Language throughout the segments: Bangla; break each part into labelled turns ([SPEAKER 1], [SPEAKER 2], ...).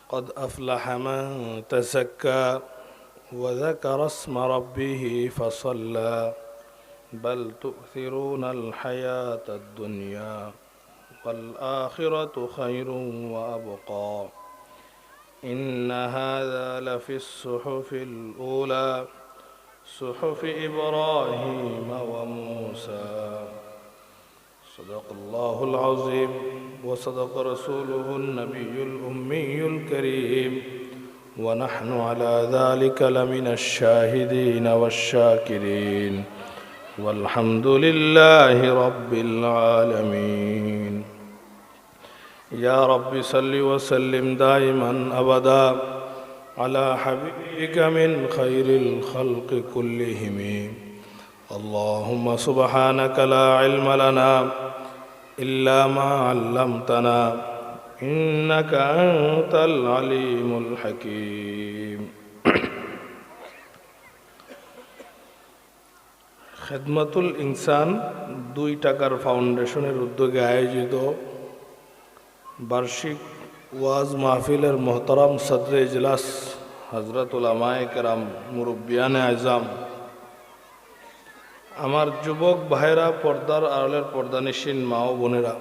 [SPEAKER 1] قد أفلح من تزكى وذكر اسم ربه فصلى بل تؤثرون الحياة الدنيا والآخرة خير وأبقى إن هذا لفي الصحف الأولى صحف إبراهيم وموسى صدق الله العظيم وصدق رسوله النبي الأمي الكريم ونحن على ذلك لمن الشاهدين والشاكرين والحمد لله رب العالمين يا رب صل وسلم دائما أبدا على حبيبك من خير الخلق كلهم اللهم سبحانك لا علم لنا إلا ما علمتنا إنك أنت العليم الحكيم খেদমতুল ইনসান 2 টাকার ফাউন্ডেশনের উদ্যোগে আয়োজিত বার্ষিক ওয়াজ মাহফিলের মোহতারাম সদরে ইজলাস হযরত উলামায়ে কেরাম মুরব্বিয়ানে আজম, আমার যুবক ভাইরা, পর্দার আড়ালের পর্দানিশীন মা ও বোনেরা,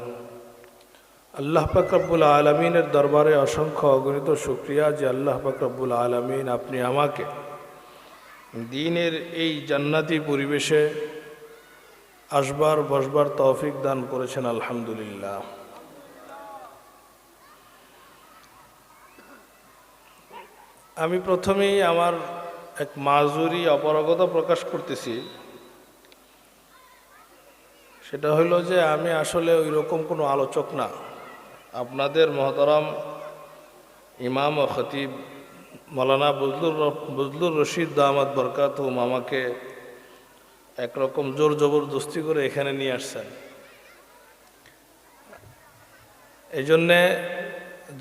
[SPEAKER 1] আল্লাহ পাক রব্বুল আলামিনের দরবারে অসংখ্য অগণিত শুকরিয়া যে আল্লাহ পাক রব্বুল আলামিন আপনি আমাকে দ্বীনের এই জান্নাতি পরিবেশে আসবার বসবার তৌফিক দান করেছেন। আলহামদুলিল্লাহ। আমি প্রথমেই আমার এক মাজুরি অপারগতা প্রকাশ করতেছি। সেটা হলো যে আমি আসলে ওই রকম কোনো আলোচক না। আপনাদের মহতারাম ইমাম ও খতিব মৌলানা বজলুর রশিদ দামাত বরকাতুহুম আমাকে একরকম জোর জবরদস্তি করে এখানে নিয়ে আসছেন। এই জন্যে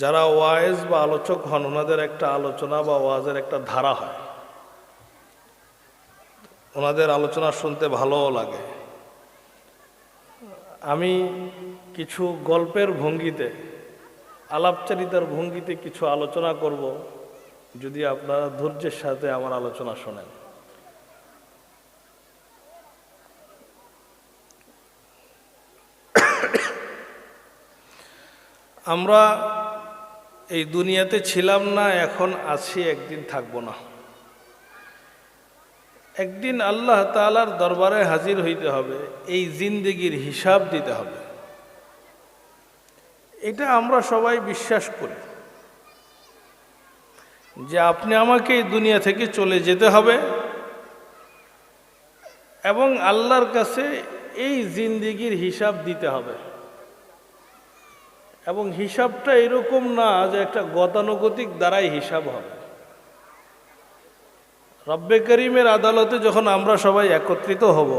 [SPEAKER 1] যারা ওয়াইজ বা আলোচক হন, ওনাদের একটা আলোচনা বা ওয়াজের একটা ধারা হয়, ওনাদের আলোচনা শুনতে ভালোও লাগে। আমি কিছু গল্পের ভঙ্গিতে, আলাপচারিতার ভঙ্গিতে কিছু আলোচনা করব, যদি আপনারা ধৈর্যের সাথে আমার আলোচনা শোনেন। আমরা এই দুনিয়াতে ছিলাম না, এখন আছি, একদিন থাকবো না। একদিন আল্লাহ তাআলার দরবারে হাজির হইতে হবে, এই জিন্দেগির হিসাব দিতে হবে। এটা আমরা সবাই বিশ্বাস করি যে আপনি আমাকে এই দুনিয়া থেকে চলে যেতে হবে এবং আল্লাহর কাছে এই জিন্দেগির হিসাব দিতে হবে। এবং হিসাবটা এরকম না যে একটা গতানুগতিক দ্বারাই হিসাব হবে। রব্বে করিমের আদালতে যখন আমরা সবাই একত্রিত হব,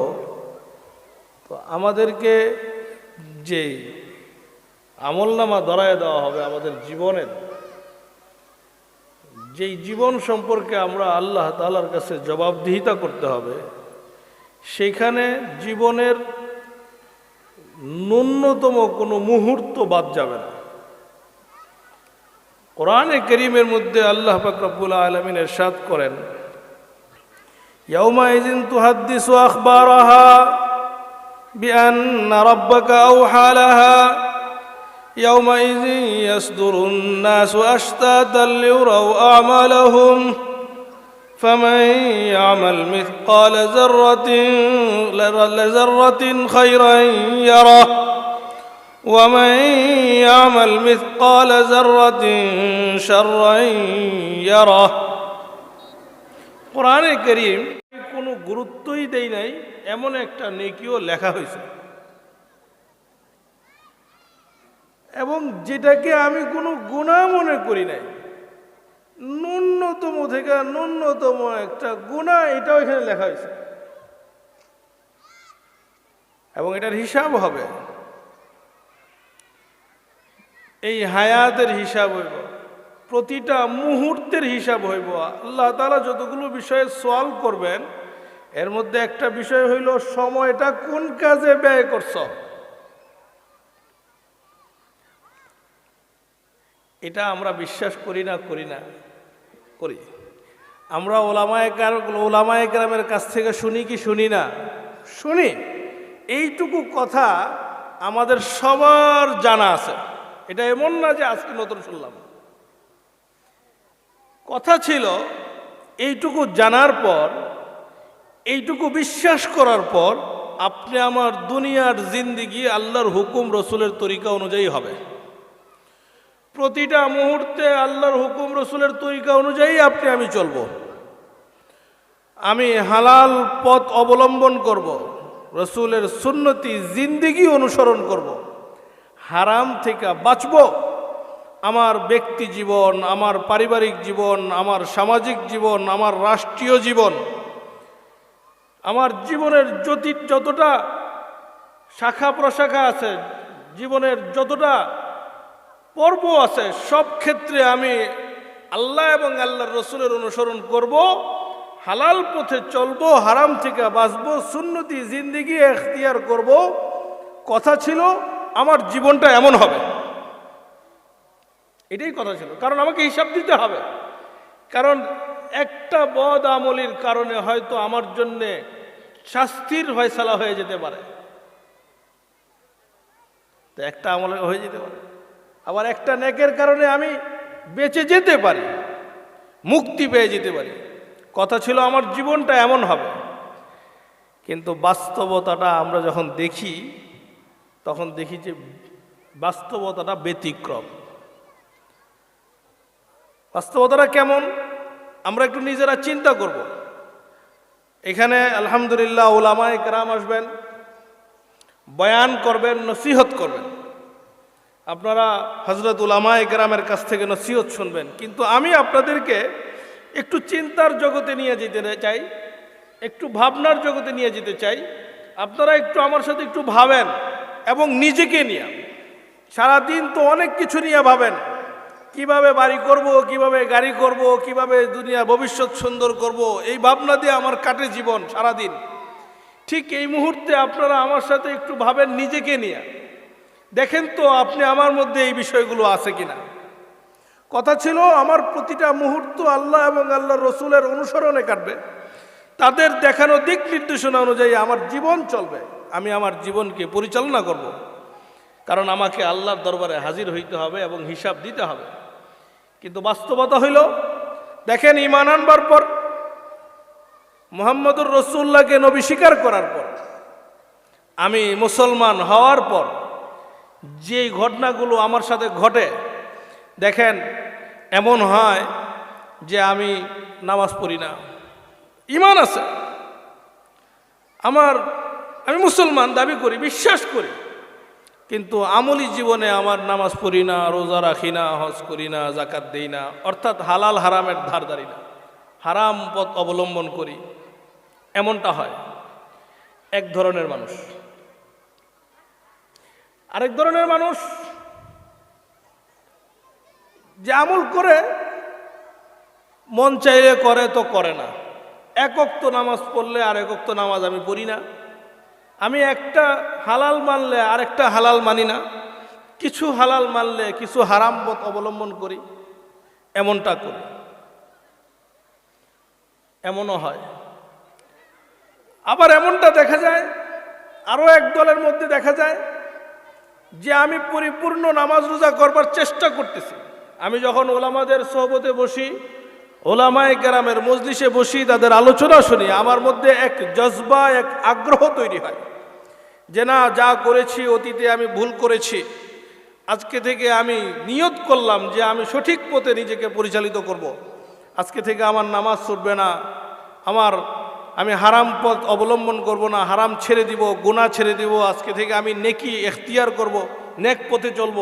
[SPEAKER 1] তো আমাদেরকে যে আমলনামা ধরায় দেওয়া হবে আমাদের জীবনের, যেই জীবন সম্পর্কে আমরা আল্লাহ তাআলার কাছে জবাবদিহিতা করতে হবে, সেখানে জীবনের ন্যূনতম কোনো মুহূর্ত বাদ যাবে না। কোরআনে কারীমের মধ্যে আল্লাহ পাক রব্বুল আলামিন ইরশাদ করেন, ইয়াউমাইযিন তুহাদ্দিসু আখবারাহা বিআন্না রাব্বাকা আওহা লাহা ইয়াউমাইযিন ইয়াসদুরুন নাসু আশতাতান লিউরাউ আমালাহুম فمن يعمل مثقال ذرة خيرا يره ومن يعمل مثقال ذرة شرا يره। কোরআনে কারীম কোনো গুরুত্বই দেয় নাই এমন একটা নেকিও লেখা হয়েছে, এবং যেটাকে আমি কোনো গুনাহ মনে করি নাই, ন্যূনতম থেকে ন্যূনতম একটা গুনাহ এটাও এখানে লেখা হয়েছে, এবং এটার হিসাব হবে। এই হায়াতের হিসাব হইব, প্রতিটা মুহূর্তের হিসাব হইব। আল্লাহ তাআলা যতগুলো বিষয়ে সওয়াল করবেন, এর মধ্যে একটা বিষয় হইল সময়টা কোন কাজে ব্যয় করছ। এটা আমরা বিশ্বাস করি না করি। আমরা ওলামায়ে কেরামের কাছ থেকে শুনি কি শুনি না? শুনি। এইটুকু কথা আমাদের সবার জানা আছে। এটা এমন না যে আজকে নতুন শুনলাম। কথা ছিল, এইটুকু জানার পর, এইটুকু বিশ্বাস করার পর আপনি আমার দুনিয়ার জিন্দেগি আল্লাহর হুকুম রসুলের তরিকা অনুযায়ী হবে। প্রতিটা মুহূর্তে আল্লাহর হুকুম রসুলের তরিকা অনুযায়ী আমি চলব। আমি হালাল পথ অবলম্বন করব, রসুলের সুন্নতি জিন্দেগি অনুসরণ করব, হারাম থেকে বাঁচব। আমার ব্যক্তি জীবন, আমার পারিবারিক জীবন, আমার সামাজিক জীবন, আমার রাষ্ট্রীয় জীবন, আমার জীবনের যতটা শাখা প্রশাখা আছে, জীবনের যতটা পর্ব আছে, সব ক্ষেত্রে আমি আল্লাহ এবং আল্লাহর রসুলের অনুসরণ করব, হালাল পথে চলব, হারাম থেকে বাঁচব, সুন্নতি জিন্দেগি এখতিয়ার করব। কথা ছিল আমার জীবনটা এমন হবে, এটাই কথা ছিল। কারণ আমাকে হিসাব দিতে হবে। কারণ একটা বদ আমলির কারণে হয়তো আমার জন্যে শাস্তির ফয়সালা হয়ে যেতে পারে। তো একটা আমলে হয়ে যেতে পারে, আবার একটা নেকের কারণে আমি বেঁচে যেতে পারি, মুক্তি পেয়ে যেতে পারি। কথা ছিল আমার জীবনটা এমন হবে। কিন্তু বাস্তবতাটা আমরা যখন দেখি, তখন দেখি যে বাস্তবতাটা ব্যতিক্রম। বাস্তবতাটা কেমন আমরা একটু নিজেরা চিন্তা করব। এখানে আলহামদুলিল্লাহ উলামায়ে কেরাম আসবেন, বয়ান করবেন, নসিহত করবেন। আপনারা হযরত উলামায়ে কেরামের কাছ থেকে নসিহত শুনবেন। কিন্তু আমি আপনাদেরকে একটু চিন্তার জগতে নিয়ে যেতে চাই, একটু ভাবনার জগতে নিয়ে যেতে চাই। আপনারা একটু আমার সাথে একটু ভাবেন এবং নিজেকে নিয়ে। সারাদিন তো অনেক কিছু নিয়ে ভাবেন, কিভাবে বাড়ি করব, কিভাবে গাড়ি করব, কিভাবে দুনিয়া ভবিষ্যৎ সুন্দর করব, এই ভাবনা দিয়ে আমার কাটে জীবন সারাদিন। ঠিক এই মুহূর্তে আপনারা আমার সাথে একটু ভাবেন নিজেকে নিয়ে। দেখেন তো আপনি আমার মধ্যে এই বিষয়গুলো আছে কিনা। কথা ছিল আমার প্রতিটা মুহূর্ত আল্লাহ এবং আল্লাহর রসুলের অনুসরণে কাটবে, তাদের দেখানো দিক নির্দেশনা অনুযায়ী আমার জীবন চলবে। আমি আমার জীবনকে পরিচালনা করব, কারণ আমাকে আল্লাহর দরবারে হাজির হইতে হবে এবং হিসাব দিতে হবে। কিন্তু বাস্তবতা হইল, দেখেন, ঈমান আনবার পর, মুহাম্মদুর রাসূলুল্লাহকে নবী স্বীকার করার পর, আমি মুসলমান হওয়ার পর যে ঘটনাগুলো আমার সাথে ঘটে, দেখেন, এমন হয় যে আমি নামাজ পড়ি না, ঈমান আছে আমি মুসলমান দাবি করি, বিশ্বাস করি, কিন্তু আমলি জীবনে আমার নামাজ পড়ি না, রোজা রাখি না, হজ করি না, জাকাত দেই না, অর্থাৎ হালাল হারামের ধার ধারি না, হারাম পথ অবলম্বন করি। এমনটা হয় এক ধরনের মানুষ। আরেক ধরনের মানুষ যে আমল করে, মন চাইলে করে তো করে না। এক ওয়াক্ত নামাজ পড়লে আর এক ওয়াক্ত নামাজ আমি পড়ি না। আমি একটা হালাল মানলে আরেকটা হালাল মানি না। কিছু হালাল মানলে কিছু হারাম পথ অবলম্বন করি। এমনটা করি। এমনও হয়। আবার এমনটা দেখা যায়, আরও এক দলের মধ্যে দেখা যায় যে আমি পরিপূর্ণ নামাজ রোজা করবার চেষ্টা করতেছি। আমি যখন ওলামাদের সোহবতে বসি, ওলামায়ে কেরামের মজলিসে বসি, তাদের আলোচনা শুনি, আমার মধ্যে এক জজবা, এক আগ্রহ তৈরি হয় যে না, যা করেছি অতীতে আমি ভুল করেছি, আজকে থেকে আমি নিয়ত করলাম যে আমি সঠিক পথে নিজেকে পরিচালিত করব। আজকে থেকে আমার নামাজ ছুটবে না, আমি হারাম পথ অবলম্বন করব না, হারাম ছেড়ে দিব, গুনাহ ছেড়ে দিব, আজকে থেকে আমি নেকি এখতিয়ার করব, নেক পথে চলব।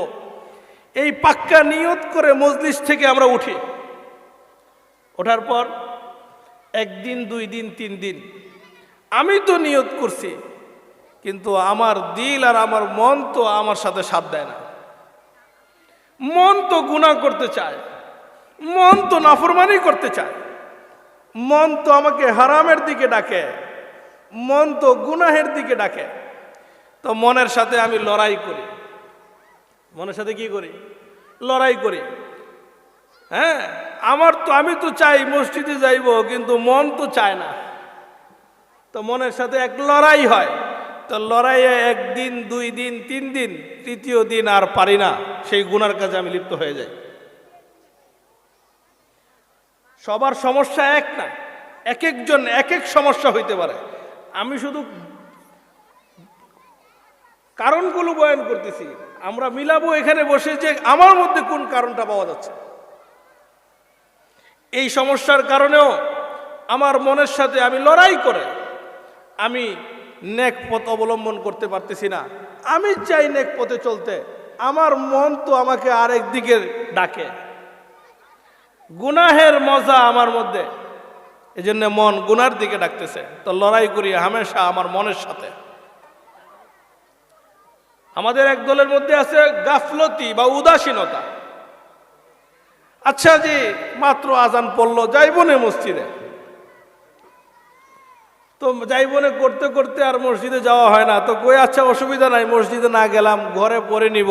[SPEAKER 1] এই পাক্কা নিয়ত করে মজলিস থেকে আমরা উঠি। ওঠার পর একদিন, 2 দিন, 3 দিন আমি তো নিয়ত করছি, কিন্তু আমার দিল আর আমার মন তো আমার সাথে সাথ দেয় না। মন তো গুনাহ করতে চায়, মন তো নাফরমানি করতে চায়, মন তো আমাকে হারামের দিকে ডাকে, মন তো গুনাহের দিকে ডাকে। তো মনের সাথে আমি লড়াই করি। মনের সাথে কি করি? লড়াই করি। হ্যাঁ, আমি তো চাই মসজিদে যাইব, কিন্তু মন তো চায় না। তো মনের সাথে এক লড়াই হয়। তো লড়াইয়ে একদিন, 2 দিন, 3 দিন, তৃতীয় দিন আর পারি না, সেই গুনার কাজে আমি লিপ্ত হয়ে যাই। সবার সমস্যা এক না, এক একজন এক এক সমস্যা হইতে পারে। আমি শুধু কারণগুলো বয়ান করতেছি, আমরা মিলাবো এখানে বসে যে আমার মধ্যে কোন কারণটা পাওয়া যাচ্ছে। এই সমস্যার কারণেও আমার মনের সাথে আমি লড়াই করে আমি নেক পথ অবলম্বন করতে পারতেছি না। আমি চাই নেক পথে চলতে, আমার মন তো আমাকে আরেক দিকে ডাকে। গুনাহের মজা আমার মধ্যে, এজন্য মন গুনার দিকে ডাকতেছে। তো লড়াই করি হামেশা আমার মনের সাথে। আমাদের এক দলের মধ্যে আছে গাফলতি বা উদাসীনতা। আচ্ছা জি, মাত্র আজান পড়লো, যাইবনে মসজিদে। তো যাইবনে করতে করতে আর মসজিদে যাওয়া হয় না। তো কই আচ্ছা অসুবিধা নাই, মসজিদে না গেলাম, ঘরে পড়ে নিব।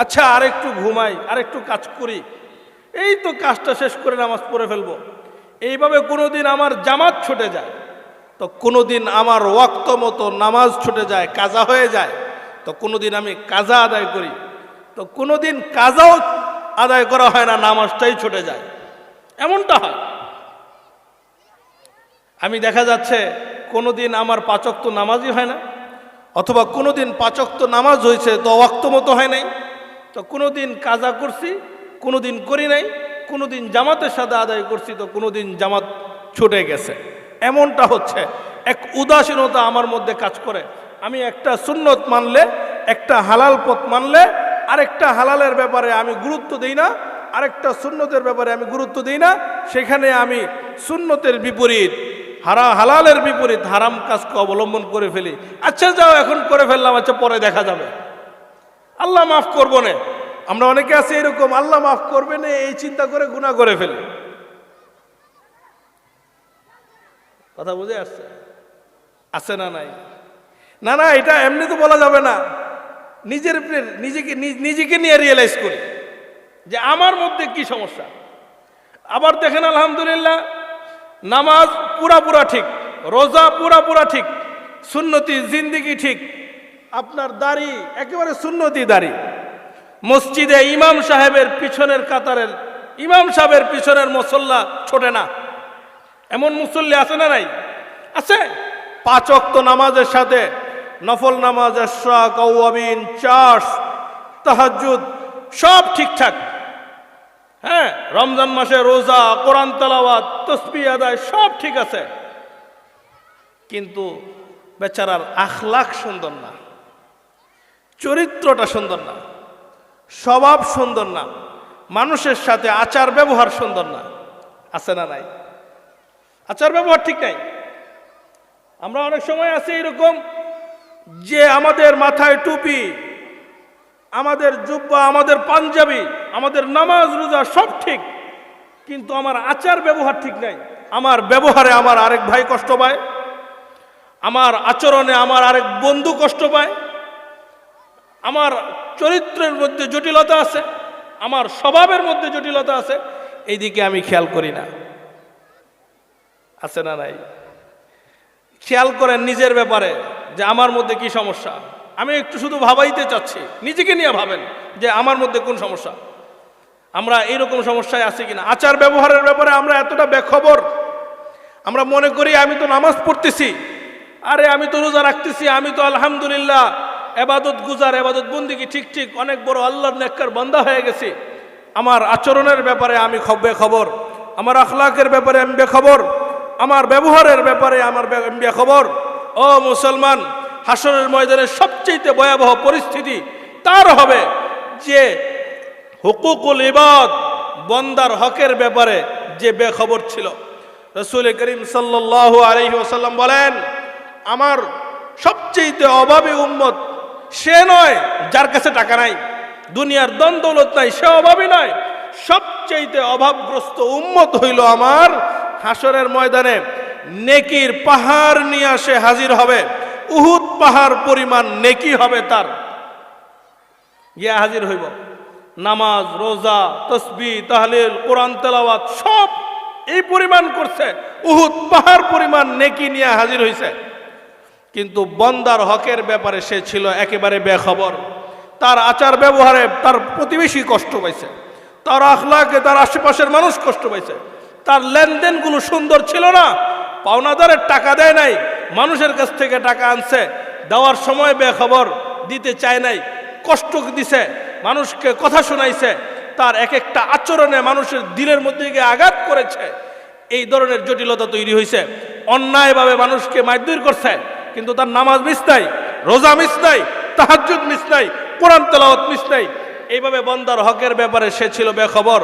[SPEAKER 1] আচ্ছা আরেকটু ঘুমাই, আরেকটু কাজ করি, এই তো কাজটা শেষ করে নামাজ পড়ে ফেলবো। এইভাবে কোনোদিন আমার জামাত ছুটে যায়, তো কোনোদিন আমার ওয়াক্ত মতো নামাজ ছুটে যায়, কাজা হয়ে যায়। তো কোনোদিন আমি কাজা আদায় করি, তো কোনোদিন কাজাও আদায় করা হয় না, নামাজটাই ছুটে যায়। এমনটা হয়। আমি দেখা যাচ্ছে কোনোদিন আমার 5 ওয়াক্ত নামাজই হয় না, অথবা কোনোদিন 5 ওয়াক্ত নামাজ হয়েছে তো ওয়াক্ত মতো হয় নাই। তো কোনোদিন কাজা করছি, কোনোদিন করি নাই, কোনোদিন জামাতের সাথে আদায় করছি, তো কোনোদিন জামাত ছুটে গেছে। এমনটা হচ্ছে, এক উদাসীনতা আমার মধ্যে কাজ করে। আমি একটা সুন্নত মানলে, একটা হালাল পথ মানলে, আরেকটা হালালের ব্যাপারে আমি গুরুত্ব দিই না, আরেকটা সুন্নতের ব্যাপারে আমি গুরুত্ব দিই না। সেখানে আমি সুন্নতের বিপরীত, হালালের বিপরীত হারাম কাজকে অবলম্বন করে ফেলি। আচ্ছা যাও, এখন করে ফেললাম, আচ্ছা পরে দেখা যাবে, আল্লাহ মাফ করবো না। আমরা অনেকে আছি এরকম, আল্লাহ মাফ করবে না এই চিন্তা করে গুনাহ করে ফেলি। কথা বুঝে আসছে? আছে না নাই? না না, এটা এমনি তো বলা যাবে না। নিজেকে নিয়ে রিয়েলাইজ করি যে আমার মধ্যে কি সমস্যা। আবার দেখেন আলহামদুলিল্লাহ, নামাজ পুরা ঠিক, রোজা পুরা ঠিক, সুন্নতি জিন্দিগি ঠিক, আপনার দাড়ি একেবারে সুন্নতি দাড়ি, মসজিদে ইমাম সাহেবের পিছনের কাতারের ইমাম সাহেবের পিছনের মুসল্লা ছোটে না, এমন মুসল্লি আছে না নাই? আছে। 5 ওয়াক্ত নামাজের সাথে নফল নামাজ, ইশরাক, আওয়াবিন, চার্জ, তাহাজ্জুদ সব ঠিকঠাক। হ্যাঁ, রমজান মাসে রোজা, কোরআন তেলাওয়াত, তাসবিহ আদায় সব ঠিক আছে, কিন্তু বেচারার আখলাক সুন্দর না, চরিত্রটা সুন্দর না, স্বভাব সুন্দর না, মানুষের সাথে আচার ব্যবহার সুন্দর না। আছে না নাই? আচার ব্যবহার ঠিক নাই। আমরা অনেক সময় আছি এরকম যে আমাদের মাথায় টুপি, আমাদের জুব্বা, আমাদের পাঞ্জাবি, আমাদের নামাজ রোজা সব ঠিক, কিন্তু আমার আচার ব্যবহার ঠিক নাই। আমার ব্যবহারে আমার আরেক ভাই কষ্ট পায়, আমার আচরণে আমার আরেক বন্ধু কষ্ট পায়, আমার চরিত্রের মধ্যে জটিলতা আছে, আমার স্বভাবের মধ্যে জটিলতা আছে, এইদিকে আমি খেয়াল করি না। আছে না নাই? খেয়াল করেন নিজের ব্যাপারে যে আমার মধ্যে কি সমস্যা। আমি একটু শুধু ভাবাইতে চাচ্ছি, নিজেকে নিয়ে ভাবেন যে আমার মধ্যে কোন সমস্যা। আমরা এইরকম সমস্যায় আছি কিনা। আচার ব্যবহারের ব্যাপারে আমরা এতটা বেখবর। আমরা মনে করি আমি তো নামাজ পড়তেছি, আরে আমি তো রোজা রাখতেছি, আমি তো আলহামদুলিল্লাহ এবাদত গুজার, এবাদত বন্দিগি ঠিক অনেক বড় আল্লাহর নেককার বান্দা হয়ে গেছি। আমার আচরণের ব্যাপারে আমি বেখবর, আমার আখলাকের ব্যাপারে আমি বেখবর, আমার ব্যবহারের ব্যাপারে আমার বেখবর। ও মুসলমান, হাসরের ময়দানের সবচেয়ে ভয়াবহ পরিস্থিতি তার হবে যে হুকুকুল ইবাদ, বন্দার হকের ব্যাপারে যে বেখবর ছিল। রাসূল করিম সাল্লাল্লাহু আলাইহি ওয়াসাল্লাম বলেন, আমার সবচেয়ে অভাবী উম্মত সে নয় যার কাছে টাকা নাই, দুনিয়ার ধন দৌলত নাই, সে অভাবী নয়। সবচেয়ে অভাবগ্রস্ত উম্মত হইল আমার হাসরের ময়দানে নেকির পাহাড় নিয়ে আসে হাজির হবে, উহুদ পাহাড় পরিমাণ নেকি হবে তার, গিয়া হাজির হইব। নামাজ, রোজা, তসবিহ, তাহলিল, কোরআন তেলাওয়াত সব এই পরিমাণ করছে, উহুদ পাহাড় পরিমাণ নেকি নিয়ে হাজির হয়েছে। কিন্তু বন্দার হকের ব্যাপারে সে ছিল একেবারে বেখবর। তার আচার ব্যবহারে তার প্রতিবেশী কষ্ট পাইছে, তার আখলাকে তার আশেপাশের মানুষ কষ্ট পাইছে, তার লেনদেনগুলো সুন্দর ছিল না। পাওনাদারের টাকা দেয় নাই, মানুষের কাছ থেকে টাকা আনছে, দেওয়ার সময় বেখবর, দিতে চায় নাই, কষ্ট দিছে, মানুষকে কথা শোনাইছে, তার এক একটা আচরণে মানুষের দিলের মধ্যে গিয়ে আঘাত করেছে। এই ধরনের জটিলতা তৈরি হয়েছে। অন্যায়ভাবে মানুষকে মারধর করছে, কিন্তু তার নামাজ মিস নাই, রোজা মিস নাই, তাহাজ্জুদ মিস নাই, কোরআন তেলাওয়াত মিস নাই। এইভাবে বন্দার হকের ব্যাপারে সে ছিল বেখবর।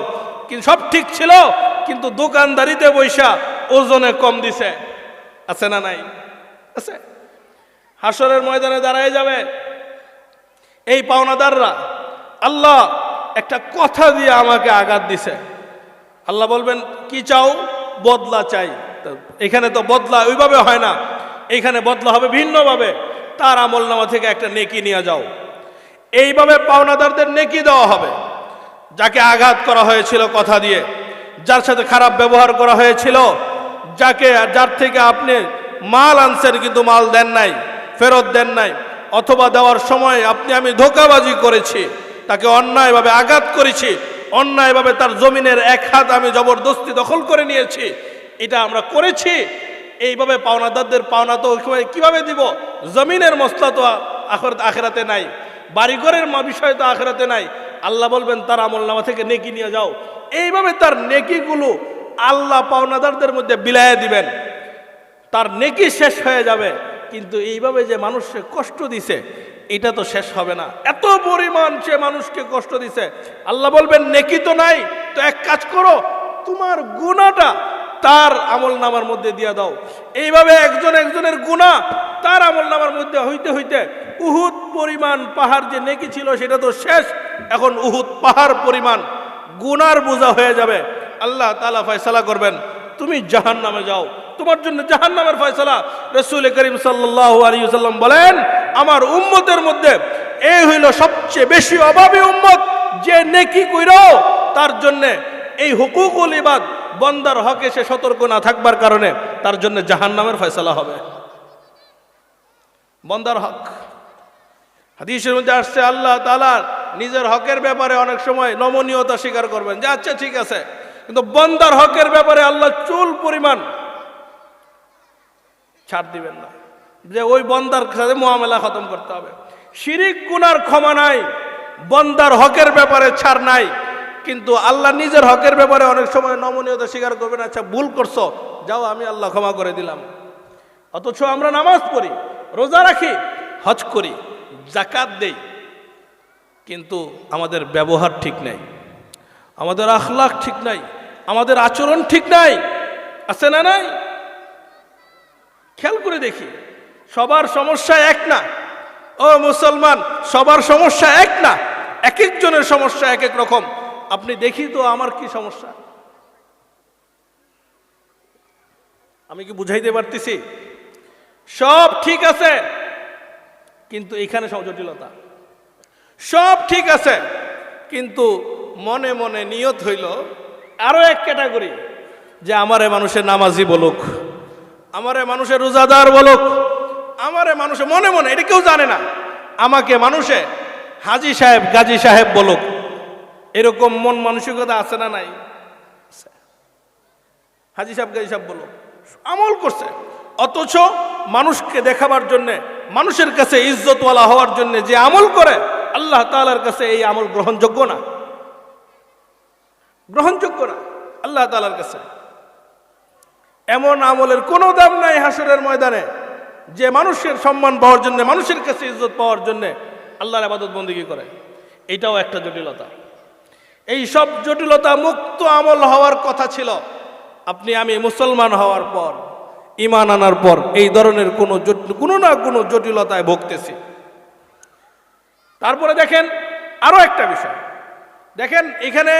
[SPEAKER 1] কিন্তু সব ঠিক ছিল, কিন্তু দোকানদারিতে বৈশা ওজনে কম দিছে। আছে না নাই? আছে। হাসরের ময়দানে দাঁড়ায় যাবে এই পাওনাদাররা, আল্লাহ একটা কথা দিয়ে আমাকে আঘাত দিছে। আল্লাহ বলবেন কি চাও? বদলা চাই। এখানে তো বদলা ওইভাবে হয় না, এইখানে বদলা হবে ভিন্নভাবে। তার আমলনামা থেকে একটা নেকি নিয়ে যাও। এইভাবে পাওনাদারদের নেকি দেওয়া হবে। যাকে আঘাত করা হয়েছিল কথা দিয়ে, যার সাথে খারাপ ব্যবহার করা হয়েছিল, যার থেকে আপনি মাল আনছেন কিন্তু মাল দেন নাই, ফেরত দেন নাই, অথবা দেওয়ার সময় আমি ধোঁকাবাজি করেছি, তাকে অন্যায়ভাবে আঘাত করেছি, অন্যায়ভাবে তার জমিনের এক হাত আমি জবরদস্তি দখল করে নিয়েছি, এটা আমরা করেছি। এইভাবে পাওনাদারদের পাওনা তো কিভাবে দিব? জমিনের মসলা তো আখেরাতে নাই, বাড়িঘরের বিষয় তো আখেরাতে নাই। আল্লাহ বলবেন তার আমলনামা থেকে নেকি নিয়ে যাও। এইভাবে তার নেকিগুলো আল্লাহ পাওনাদারদের মধ্যে বিলায়ে দিবেন, তার নেকি শেষ হয়ে যাবে। কিন্তু এইভাবে যে মানুষকে কষ্ট দিছে এটা তো শেষ হবে না। এত পরিমাণ সে মানুষকে কষ্ট দিছে, আল্লাহ বলবেন নেকি তো নাই, তো এক কাজ করো, তোমার গুনাহটা তার আমলনামার মধ্যে দিয়ে দাও। এইভাবে একজনের গুনাহ তার আমলনামার মধ্যে হইতে হইতে উহুদ পরিমাণ পাহাড় যে নেকি ছিল সেটা তো শেষ, এখন উহুদ পাহাড় পরিমাণ গুনার বোঝা হয়ে যাবে। আল্লাহ তাআলা ফয়সালা করবেন, তুমি জাহান্নামে যাও, তোমার জন্য জাহান্নামের ফয়সালা। রাসূল করিম সাল্লাল্লাহু আলাইহি ওয়াসাল্লাম বলেন, আমার উম্মতের মধ্যে এই হইল সবচেয়ে বেশি অভাবী উম্মত, যে নেকি কইরো তার জন্য এই হুকুকুল ইবাদ বন্দার হকে সে সতর্ক না থাকবার কারণে তার জন্য জাহান্নামের ফয়সালা হবে। বন্দার হক হাদিসের মধ্যে আসছে, আল্লাহ তাআলা নিজের হকের ব্যাপারে অনেক সময় নমনীয়তা স্বীকার করবেন যে আচ্ছা ঠিক আছে, কিন্তু বন্দার হকের ব্যাপারে আল্লাহ চুল পরিমাণ ছাড় দিবেন না, যে ওই বন্দার সাথে মুআমালা খতম করতে হবে। শিরিক গুনার ক্ষমা নাই, বন্দার হকের ব্যাপারে ছাড় নাই, কিন্তু আল্লাহ নিজের হকের ব্যাপারে অনেক সময় নমনীয়তা স্বীকার করবেন, আচ্ছা ভুল করছো, যাও আমি আল্লাহ ক্ষমা করে দিলাম। অথচ আমরা নামাজ পড়ি, রোজা রাখি, হজ করি, যাকাত দেই, কিন্তু আমাদের ব্যবহার ঠিক নাই, আমাদের আখলাক ঠিক নাই, আমাদের আচরণ ঠিক নাই। আছে না নাই? খেয়াল করে দেখি, সবার সমস্যা এক না ও মুসলমান, সবার সমস্যা এক না, এক একজনের সমস্যা এক এক রকম। আপনি দেখি তো আমার কি সমস্যা, আমি কি বুঝাইতে পারতেছি? সব ঠিক আছে, কিন্তু এখানে সব জটিলতা। সব ঠিক আছে, কিন্তু মনে মনে নিয়ত হইল আরো এক ক্যাটাগরি, যে আমারে মানুষের নামাজি বলুক, আমারে মানুষের রোজাদার বলুক, আমারে মানুষে মনে মনে, এটা কেউ জানে না, আমাকে মানুষে হাজি সাহেব গাজী সাহেব বলুক, এরকম মন মানসিকতা আছে না নাই? হাজি সাহেব গাজী সাহেব বলুক, আমল করছে, অথচ মানুষকে দেখাবার জন্য, মানুষের কাছে ইজ্জতওয়ালা হওয়ার জন্য যে আমল করে, আল্লাহ তাআলার কাছে এই আমল গ্রহণযোগ্য না, গ্রহণযোগ্য না আল্লাহ তাআলার কাছে। এমন আমলের কোনো দাম নাই হাসরের ময়দানে, যে মানুষের সম্মান পাওয়ার জন্য, মানুষের কাছে ইজ্জত পাওয়ার জন্য আল্লাহর ইবাদত বন্দেগী করে। এটাও একটা জটিলতা। এই সব জটিলতা মুক্ত আমল হওয়ার কথা ছিল। আমি মুসলমান হওয়ার পর, ঈমান আনার পর এই ধরনের কোনো না কোনো জটিলতায় ভুগতেছি। তারপরে দেখেন আরো একটা বিষয়, দেখেন এখানে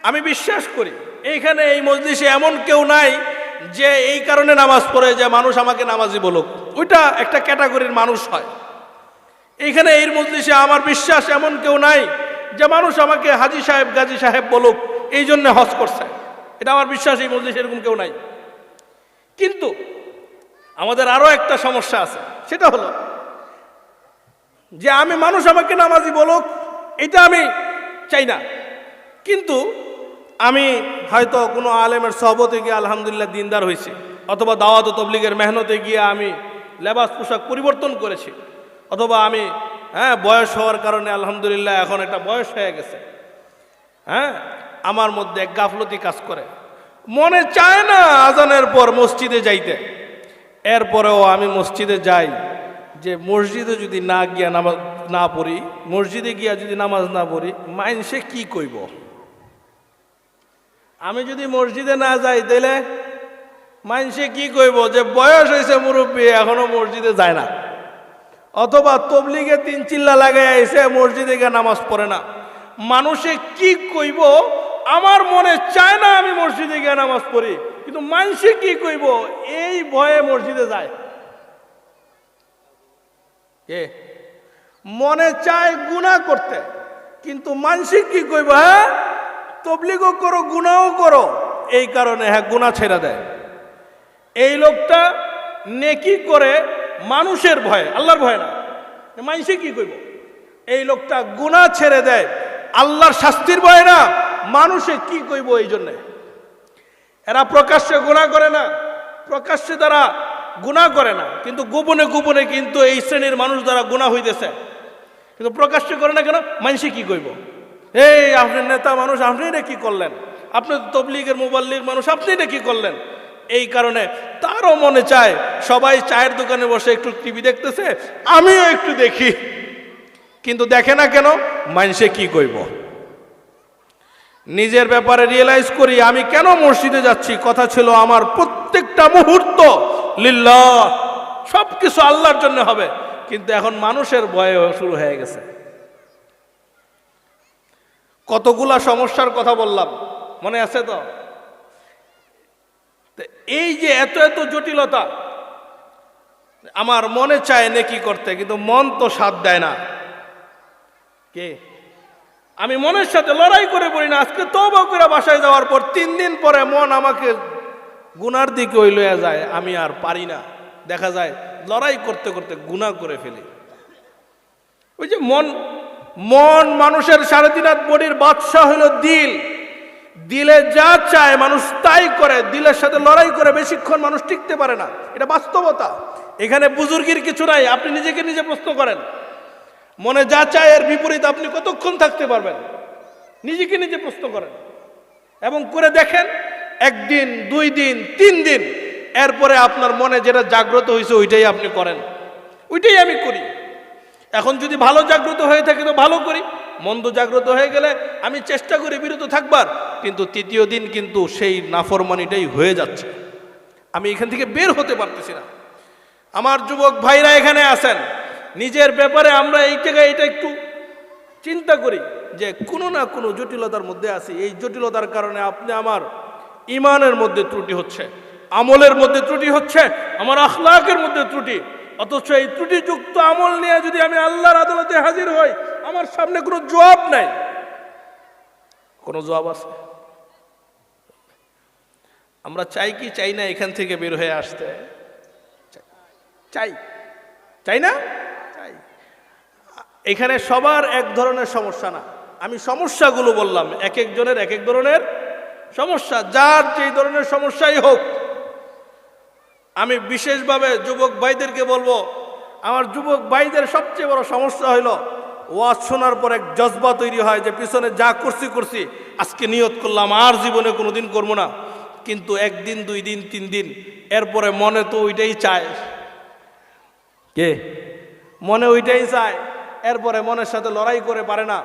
[SPEAKER 1] আমি বিশ্বাস করি এইখানে এই মজলিসে এমন কেউ নাই যে এই কারণে নামাজ পড়ে যে মানুষ আমাকে নামাজি বলুক, ওইটা একটা ক্যাটাগরির মানুষ হয়। এইখানে এই মজলিসে আমার বিশ্বাস এমন কেউ নাই যে মানুষ আমাকে হাজি সাহেব গাজী সাহেব বলুক, এই জন্য হজ করছে। এটা আমার বিশ্বাস, এই মজলিস এরকম কেউ নাই। কিন্তু আমাদের আরো একটা সমস্যা আছে, সেটা হলো যে আমি মানুষ আমাকে নামাজি বলুক, এটা আমি চাই না। কিন্তু আমি হয়তো কোনো আলেমের সহবতে গিয়ে আলহামদুলিল্লাহ দিনদার হয়েছি, অথবা দাওয়াত ও তবলিগের মেহনতে গিয়ে আমি লেবাস পোশাক পরিবর্তন করেছি, অথবা আমি বয়স হওয়ার কারণে আলহামদুলিল্লাহ এখন একটা বয়স হয়ে গেছে, আমার মধ্যে এক গাফলতি কাজ করে, মনে চায় না আজানের পর মসজিদে যাইতে। এরপরেও আমি মসজিদে যাই, যে মসজিদে যদি না গিয়া নামাজ না পড়ি, মসজিদে গিয়া যদি নামাজ না পড়ি, মাইনসে কি কইব? আমি যদি মসজিদে না যাই তাহলে মাইনসে কি কইব? যে বয়স হয়েছে মুরব্বী, এখনো মসজিদে যায় না, অথবা তবলিগে 3 চিল্লা লাগাই আইছে, মসজিদে গিয়ে নামাজ পড়ে না। মানুষে কি কইব? আমার মনে চায় না আমি মসজিদে গিয়ে নামাজ পড়ি, কিন্তু মানসে কি কইব এই ভয়ে মসজিদে যায়। কে মনে চায় গুনাহ করতে, কিন্তু মানসে কি কইব? তবলিগও করো, গুনাহও করো, এই কারণে গুনাহ ছেড়ে দেয়। এই লোকটা নেকি করে মানুষের ভয়ে, আল্লাহর ভয় না, মানসে কি কইব। এই লোকটা গুনাহ ছেড়ে দেয় আল্লাহর শাস্তির ভয় না, মানুষে কি কইব এই জন্যে। এরা প্রকাশ্যে গুনাহ করে না, প্রকাশ্যে তারা গুনাহ করে না, কিন্তু গোপনে গোপনে কিন্তু এই শ্রেণীর মানুষ দ্বারা গুনাহ হইতেছে, কিন্তু প্রকাশ্যে করে না কেন? মানুষে কি কইব? এই আপনি নেতা মানুষ, আপনি এটা কি করলেন? আপনি তবলিগের মুবাল্লিগ মানুষ, আপনি এটা কি করলেন? এই কারণে তারও মনে চায়, সবাই চায়ের দোকানে বসে একটু টিভি দেখতেছে, আমিও একটু দেখি, কিন্তু দেখে না কেন? মানুষে কি কইব। নিজের ব্যাপারে রিয়েলাইজ করি, আমি কেন মসজিদে যাচ্ছি। কথা ছিল আমার প্রত্যেকটা মুহূর্ত লিল্লাহ, সবকিছু আল্লাহর জন্য হবে, কিন্তু এখন মানুষের ভয়ে শুরু হয়ে গেছে। কতগুলা সমস্যার কথা বললাম, মনে আছে তো? এই যে এত এত জটিলতা, আমার মনে চায় নেকি করতে, কিন্তু মন তো সাথ দেয় না। কে? আমি মনের সাথে লড়াই করে পড়ি না। আজকে তওবা করে বাসায় যাওয়ার পর 3 দিন পরে মন আমাকে গুনার দিকে ওই লইয়া যায়, আমি আর পারি না। দেখা যায় লড়াই করতে করতে গুনাহ করে ফেলি। ওই যে মন মানুষের 3.5 হাত বডির বাদশা হলো দিল। দিলে যা চায় মানুষ তাই করে, দিলের সাথে লড়াই করে বেশিক্ষণ মানুষ টিকতে পারে না, এটা বাস্তবতা। এখানে বুজুর্গির কিছু নাই। আপনি নিজেকে নিজে প্রশ্ন করেন, মনে যা চায় এর বিপরীত আপনি কতক্ষণ থাকতে পারবেন? নিজেকে নিজে প্রশ্ন করেন এবং করে দেখেন, 1 দিন 2 দিন 3 দিন, এরপরে আপনার মনে যেটা জাগ্রত হয়েছে ওইটাই আপনি করেন, ওইটাই আমি করি। এখন যদি ভালো জাগ্রত হয়ে থাকে তো ভালো করি, মন্দ জাগ্রত হয়ে গেলে আমি চেষ্টা করি বিরত থাকবার, কিন্তু 3য় দিন কিন্তু সেই নাফরমানিটাই হয়ে যাচ্ছে, আমি এখান থেকে বের হতে পারতেছি না। আমার যুবক ভাইরা এখানে আছেন, নিজের ব্যাপারে আমরা এই জায়গায় এটা একটু চিন্তা করি যে কোনো না কোনো জটিলতার মধ্যে আছি। এই জটিলতার কারণে আপনি আমার ইমানের মধ্যে ত্রুটি হচ্ছে, আমলের মধ্যে ত্রুটি হচ্ছে, আমার আখলাকের মধ্যে ত্রুটি। অথচ এই ত্রুটিযুক্ত আমল নিয়ে যদি আমি আল্লাহর আদালতে হাজির হই, আমার সামনে কোনো জবাব নাই। কোনো জবাব আছে? আমরা চাই কি চাই না এখান থেকে বের হয়ে আসতে? চাই, চাই না? চাই। এখানে সবার এক ধরনের সমস্যা না, আমি সমস্যাগুলো বললাম, এক একজনের এক এক ধরনের সমস্যা, যার যেই ধরনের সমস্যাই হোক। আমি বিশেষভাবে যুবক ভাইদেরকে বলবো, আমার যুবক ভাইদের সবচেয়ে বড় সমস্যা হইল ওয়াজ শোনার পর এক জজবা তৈরি হয় যে পিছনে যা করছি আজকে নিয়ত করলাম আর জীবনে কোনোদিন করবো না, কিন্তু 1 দিন 2 দিন 3 দিন এরপরে মনে তো ওইটাই চায়। কে? মনে ওইটাই চায়, এরপরে মনের সাথে লড়াই করে পারে না,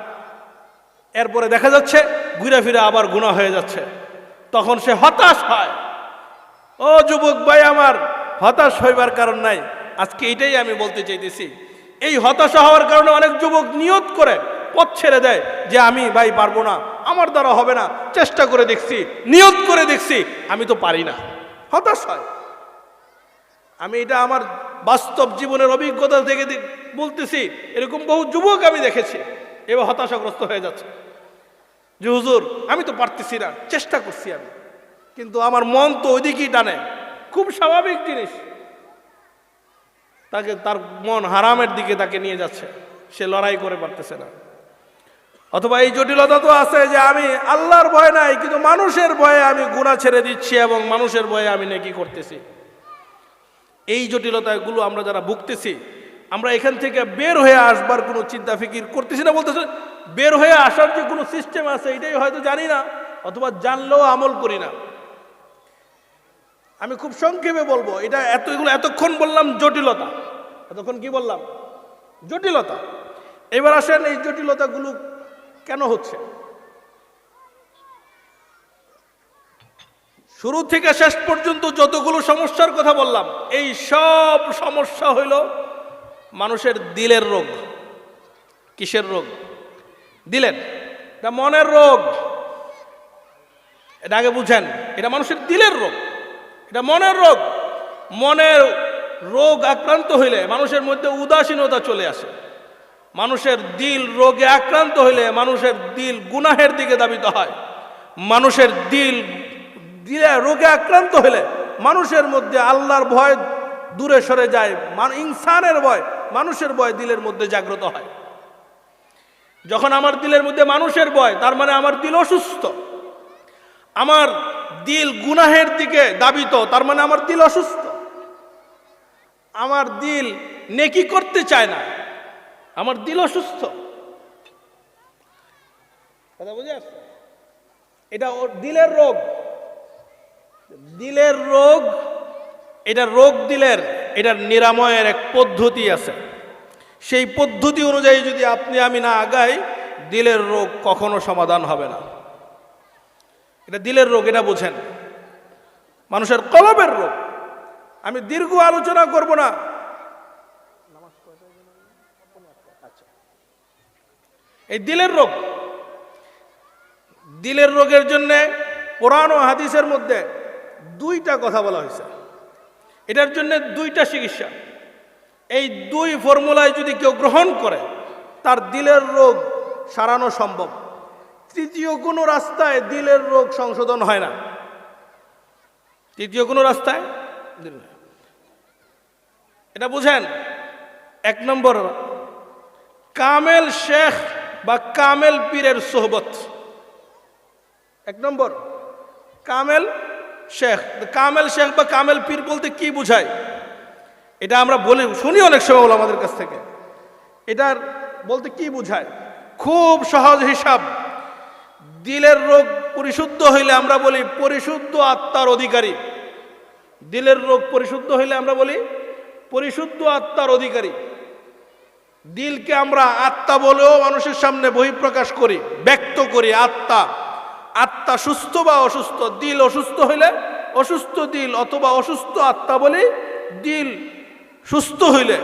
[SPEAKER 1] এরপরে দেখা যাচ্ছে ঘুরে ফিরে আবার গুনাহ হয়ে যাচ্ছে, তখন সে হতাশ হয়। ও যুবক ভাই আমার, হতাশ হইবার কারণ নাই। আজকে এটাই আমি বলতে চাইতেছি, এই হতাশা হওয়ার কারণে অনেক যুবক নিয়ত করে পথ ছেড়ে দেয় যে আমি ভাই পারবো না, আমার দ্বারা হবে না, চেষ্টা করে দেখছি, নিয়ত করে দেখছি, আমি তো পারি না, হতাশ হয়। আমি এটা আমার বাস্তব জীবনের অভিজ্ঞতা থেকে বলতেছি, এরকম বহু যুবক আমি দেখেছি এবার হতাশাগ্রস্ত হয়ে যাচ্ছে যে হুজুর আমি তো পারতেছি না, চেষ্টা করছি আমি, কিন্তু আমার মন তো ওইদিকেই টানে। খুব স্বাভাবিক জিনিস, তাকে তার মন হারামের দিকে তাকে নিয়ে যাচ্ছে, সে লড়াই করে পারতেছে না। অথবা এই জটিলতা তো আছে যে আমি আল্লাহর ভয় নাই, কিন্তু মানুষের ভয়ে আমি গুনাহ ছেড়ে দিচ্ছি এবং মানুষের ভয়ে আমি নেকি করতেছি। এই জটিলতাগুলো আমরা যারা ভুগতেছি, আমরা এখান থেকে বের হয়ে আসবার কোনো চিন্তা ফিকির করতেছি না। বলতেছে বের হয়ে আসার যে কোনো সিস্টেম আছে এটাই হয়তো জানি না, অথবা জানলেও আমল করি না। আমি খুব সংক্ষেপে বলবো, এতক্ষণ বললাম জটিলতা, এতক্ষণ কি বললাম? জটিলতা। এবার আসেন এই জটিলতাগুলো কেন হচ্ছে। শুরু থেকে শেষ পর্যন্ত যতগুলো সমস্যার কথা বললাম, এই সব সমস্যা হইল মানুষের দিলের রোগ। কিসের রোগ? দিলের। এটা মনের রোগ। এটা আগে বুঝেন, এটা মানুষের দিলের রোগ, এটা মনের রোগ। মনের রোগ আক্রান্ত হইলে মানুষের মধ্যে উদাসীনতা চলে আসে। মানুষের দিল রোগে আক্রান্ত হইলে মানুষের দিল গুনাহের দিকে ধাবিত হয়। মানুষের দিলে রোগে আক্রান্ত হলে মানুষের মধ্যে আল্লাহর ভয় দূরে সরে যায়। ইনসানের ভয়, মানুষের ভয় দিলের মধ্যে জাগ্রত হয়। যখন আমার দিলের মধ্যে মানুষের ভয়, তার মানে আমার দিল অসুস্থ। আমার দিল গুনাহের দিকে ধাবিত, তার মানে আমার দিল অসুস্থ। আমার দিল নেকি করতে চায় না, আমার দিল অসুস্থ। কথা বুঝে আসছে? এটা ওর দিলের রোগ। দিলের রোগ, এটা রোগ দিলের, এটার নিরাময়ের এক পদ্ধতি আছে। সেই পদ্ধতি অনুযায়ী যদি আপনি আমি না আগাই, দিলের রোগ কখনো সমাধান হবে না। এটা দিলের রোগ, এটা বুঝেন। মানুষের কলবের রোগ। আমি দীর্ঘ আলোচনা করব না। এই দিলের রোগ, দিলের রোগের জন্য কোরআন ও হাদিসের মধ্যে দুইটা কথা বলা হয়েছে। এটার জন্য দুইটা চিকিৎসা। এই দুই ফর্মুলায় যদি কেউ গ্রহণ করে, তার দিলের রোগ সারানো সম্ভব। তৃতীয় কোনো রাস্তায় দিলের রোগ সংশোধন হয় না। তৃতীয় কোনো রাস্তায় এটা বুঝেন। এক নম্বর, কামেল শেখ বা কামেল পীরের সোহবত। এক নম্বর, কামেল শেখ। কামেল শেখ বা কামেল পীর বলতে কি বুঝায়? এটা আমরা বলি, শুনি অনেক সময় আমাদের কাছ থেকে। এটার বলতে কি বুঝায়? খুব সহজ হিসাব। দিলের রোগ পরিশুদ্ধ হইলে আমরা বলি পরিশুদ্ধ আত্মার অধিকারী। দিলের রোগ পরিশুদ্ধ হইলে আমরা বলি পরিশুদ্ধ আত্মার অধিকারী। দিলকে আমরা আত্মা বলেও মানুষের সামনে বহিঃপ্রকাশ করি, ব্যক্ত করি। আত্মা, আত্মা সুস্থ বা অসুস্থ। দিল অসুস্থ হইলে অসুস্থ দিল অথবা অসুস্থ আত্মা বলি। দিল সুস্থ হইলে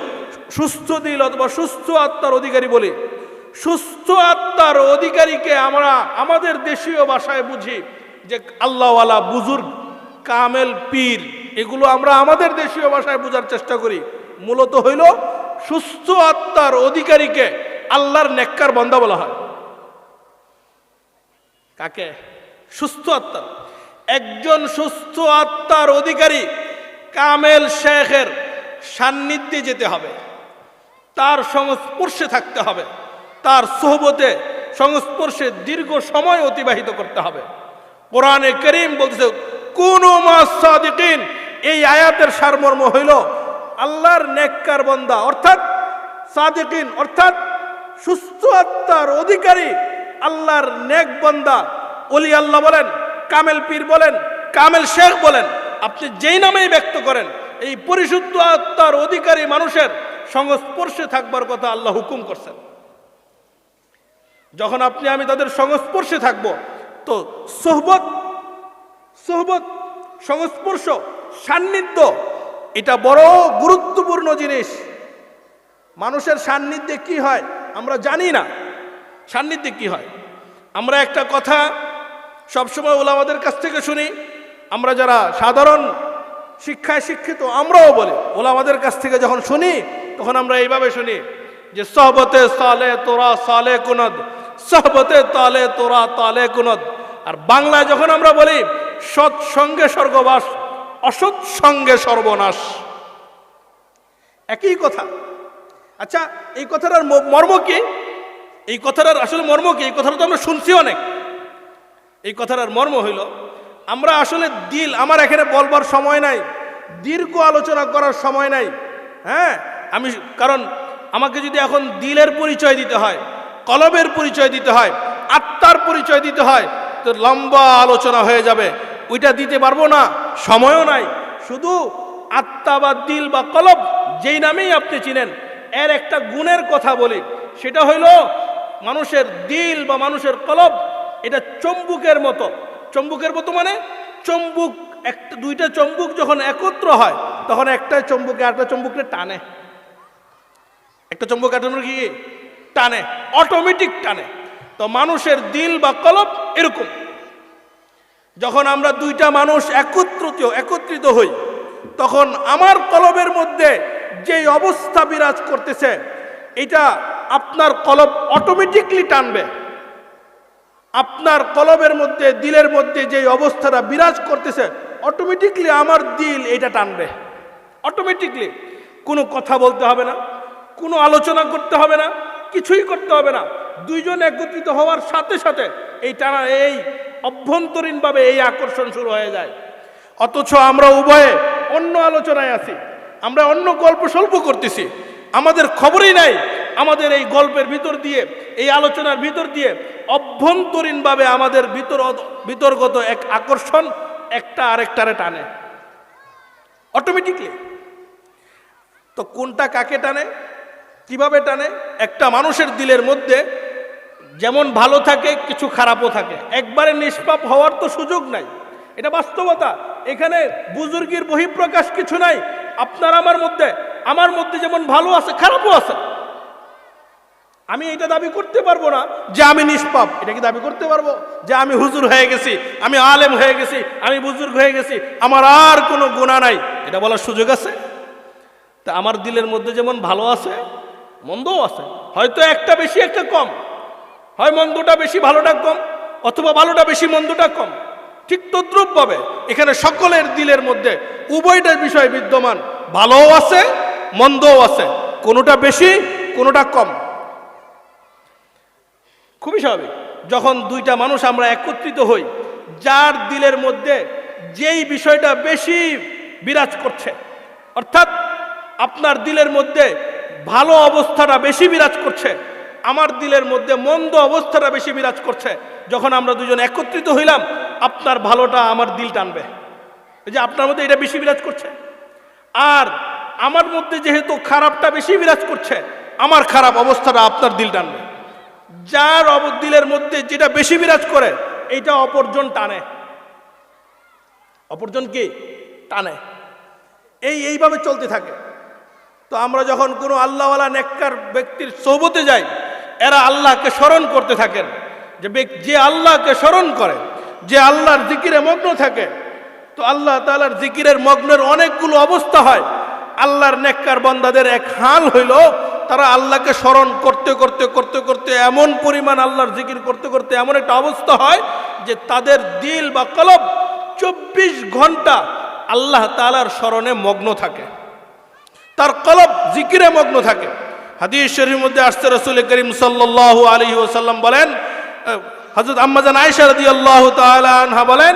[SPEAKER 1] সুস্থ দিল অথবা সুস্থ আত্মার অধিকারী বলি। সুস্থ আত্মার অধিকারীকে আমরা আমাদের দেশীয় ভাষায় বুঝি যে আল্লাহওয়ালা, বুজুর্গ, কামেল, পীর। এগুলো আমরা আমাদের দেশীয় ভাষায় বোঝার চেষ্টা করি। মূলত হইল সুস্থ আত্মার অধিকারীকে আল্লাহর নেককার বান্দা বলা হয়। কাকে? সুস্থ আত্মা। একজন সুস্থ আত্মার অধিকারী কামেল শেখের সান্নিধ্যে যেতে হবে, তার সংস্পর্শে থাকতে হবে, তার সোহবতে সংস্পর্শে দীর্ঘ সময় অতিবাহিত করতে হবে। কোরআনে কারীম বলতেছে কুনু মাস সাদিকিন। এই আয়াতের সারমর্ম হইল আল্লাহর নেককার বান্দা অর্থাৎ সাদিকিন অর্থাৎ সুস্থ আত্মার অধিকারী আল্লাহর নেক বান্দা। ওলি আল্লাহ বলেন, কামেল পীর বলেন, কামেল শেখ বলেন, আপনি যেই নামেই ব্যক্ত করেন, এই পরিশুদ্ধ আত্মার অধিকারী মানুষের সংস্পর্শে থাকবার কথা আল্লাহ হুকুম করছেন। যখন আপনি আমি তাদের সংস্পর্শে থাকব, তো সোহবত, সংস্পর্শ, সান্নিধ্য, এটা বড় গুরুত্বপূর্ণ জিনিস। মানুষের সান্নিধ্যে কি হয় আমরা জানি না। সান্নিধ্যে কি হয় আমরা একটা কথা সবসময় ওলামাদের কাছ থেকে শুনি। আমরা যারা সাধারণ শিক্ষায় শিক্ষিত আমরাও বলি, ওলামাদের কাছ থেকে যখন শুনি তখন আমরা এইভাবে শুনি যে সহবতে সালে তোরা সালে কুনদ, সহবতে তালে তোরা তালে কুনদ। আর বাংলায় যখন আমরা বলি সৎসঙ্গে স্বর্গবাস, অসৎ সঙ্গে সর্বনাশ, একই কথা। আচ্ছা, এই কথাটার মর্ম কি? এই কথাটার আসলে মর্ম কি? এই কথাটা তো আমরা শুনছি অনেক। এই কথাটার মর্ম হইল, আমরা আসলে দিল, আমার এখানে বলবার সময় নাই, দীর্ঘ আলোচনা করার সময় নাই। হ্যাঁ, কারণ আমাকে যদি এখন দিলের পরিচয় দিতে হয়, কলবের পরিচয় দিতে হয়, আত্মার পরিচয় দিতে হয়, তো লম্বা আলোচনা হয়ে যাবে, ওইটা দিতে পারবো না, সময়ও নাই। শুধু আত্মা বা দিল বা কলব যেই নামেই আপনি চিনেন, এর একটা গুণের কথা বলি। সেটা হইল মানুষের দিল বা মানুষের কলব এটা চম্বুকের মতো। চম্বুকের মতো মানে চম্বুক, একটা দুইটা চম্বুক যখন একত্র হয় তখন একটা চম্বুকে আরেকটা চম্বুকে টানে। একটা চম্বুক একটা কি টানে, অটোমেটিক টানে। তো মানুষের দিল বা কলব এরকম। যখন আমরা দুইটা মানুষ একত্রিত হই, তখন আমার কলবের মধ্যে যেই অবস্থা বিরাজ করতেছে, এটা আপনার কলব অটোমেটিকলি টানবে। আপনার কলবের মধ্যে, দিলের মধ্যে যেই অবস্থাটা বিরাজ করতেছে, অটোমেটিকলি আমার দিল এটা টানবে। অটোমেটিকলি কোনো কথা বলতে হবে না, কোনো আলোচনা করতে হবে না, কিছুই করতে হবে না। দুইজন একত্রিত হওয়ার সাথে সাথে এই টানা, এই অভ্যন্তরীণভাবে এই আকর্ষণ শুরু হয়ে যায়। অথচ আমরা উভয়ে অন্য আলোচনায় আছি, আমরা অন্য গল্প স্বল্প করতেছি, আমাদের খবরই নাই। আমাদের এই গল্পের ভিতর দিয়ে, এই আলোচনার ভিতর দিয়ে অভ্যন্তরীণভাবে আমাদের ভিতরগত এক আকর্ষণ একটা আরেকটারে টানে অটোমেটিকলি। তো কোনটা কাকে টানে, কিভাবে টানে? একটা মানুষের দিলের মধ্যে যেমন ভালো থাকে, কিছু খারাপও থাকে। একবারে নিষ্পাপ হওয়ার তো সুযোগ নাই, এটা বাস্তবতা। এখানে বুজুর্গির বহিঃপ্রকাশ কিছু নাই। আপনার আমার মধ্যে যেমন ভালো আছে, খারাপও আছে। আমি এটা দাবি করতে পারবো না যে আমি নিষ্পাপ। এটা কি দাবি করতে পারবো যে আমি হুজুর হয়ে গেছি, আমি আলেম হয়ে গেছি, আমি বুজুর্গ হয়ে গেছি, আমার আর কোনো গুনাহ নাই? এটা বলার সুযোগ আছে? তা আমার দিলের মধ্যে যেমন ভালো আছে, মন্দও আছে। হয়তো একটা বেশি একটা কম, হয় মন্দটা বেশি ভালোটা কম, অথবা ভালোটা বেশি মন্দটা কম। ঠিক তদ্রূপ ভাবে এখানে সকলের দিলের মধ্যে উভয়টার বিষয় বিদ্যমান, ভালোও আছে, মন্দও আছে, কোনোটা বেশি, কোনোটা কম। খুবই স্বাভাবিক। যখন দুইটা মানুষ আমরা একত্রিত হই, যার দিলের মধ্যে যেই বিষয়টা বেশি বিরাজ করছে, অর্থাৎ আপনার দিলের মধ্যে ভালো অবস্থাটা বেশি বিরাজ করছে, আমার দিলের মধ্যে মন্দ অবস্থাটা বেশি বিরাজ করছে, যখন আমরা দুজন একত্রিত হইলাম, আপনার ভালোটা আমার দিল টানবে। এই যে আপনার মধ্যে এটা বেশি বিরাজ করছে, আর আমার মধ্যে যেহেতু খারাপটা বেশি বিরাজ করছে, আমার খারাপ অবস্থাটা আপনার দিল টানবে। যার দিলের মধ্যে যেটা বেশি বিরাজ করে, এইটা অপরজন টানে। অপরজন কি টানে? এইভাবে চলতে থাকে। তো আমরা যখন কোনো আল্লাহওয়ালা নেককার ব্যক্তির সোহবতে যাই, এরা আল্লাহকে স্মরণ করতে থাকেন। যে আল্লাহকে স্মরণ করে, যে আল্লাহর জিকিরে মগ্ন থাকে, তো আল্লাহ তাআলার জিকিরের মগ্নের অনেকগুলো অবস্থা হয়। আল্লাহর নেককার বান্দাদের এক হাল হইল, তারা আল্লাহকে স্মরণ করতে করতে করতে করতে এমন পরিমাণ আল্লাহর জিকির করতে করতে এমন একটা অবস্থা হয় যে তাদের দিল বা কলব 24 ঘন্টা আল্লাহ তাআলার স্মরণে মগ্ন থাকে, তার কলব জিকিরে মগ্ন থাকে। হাদিস শরীফের মধ্যে আসছে, রাসূল করিম সাল্লাল্লাহু আলাইহি ওয়াসাল্লাম বলেন, হযরত আম্মা জান আয়েশা রাদিয়াল্লাহু তাআলা আনহা বলেন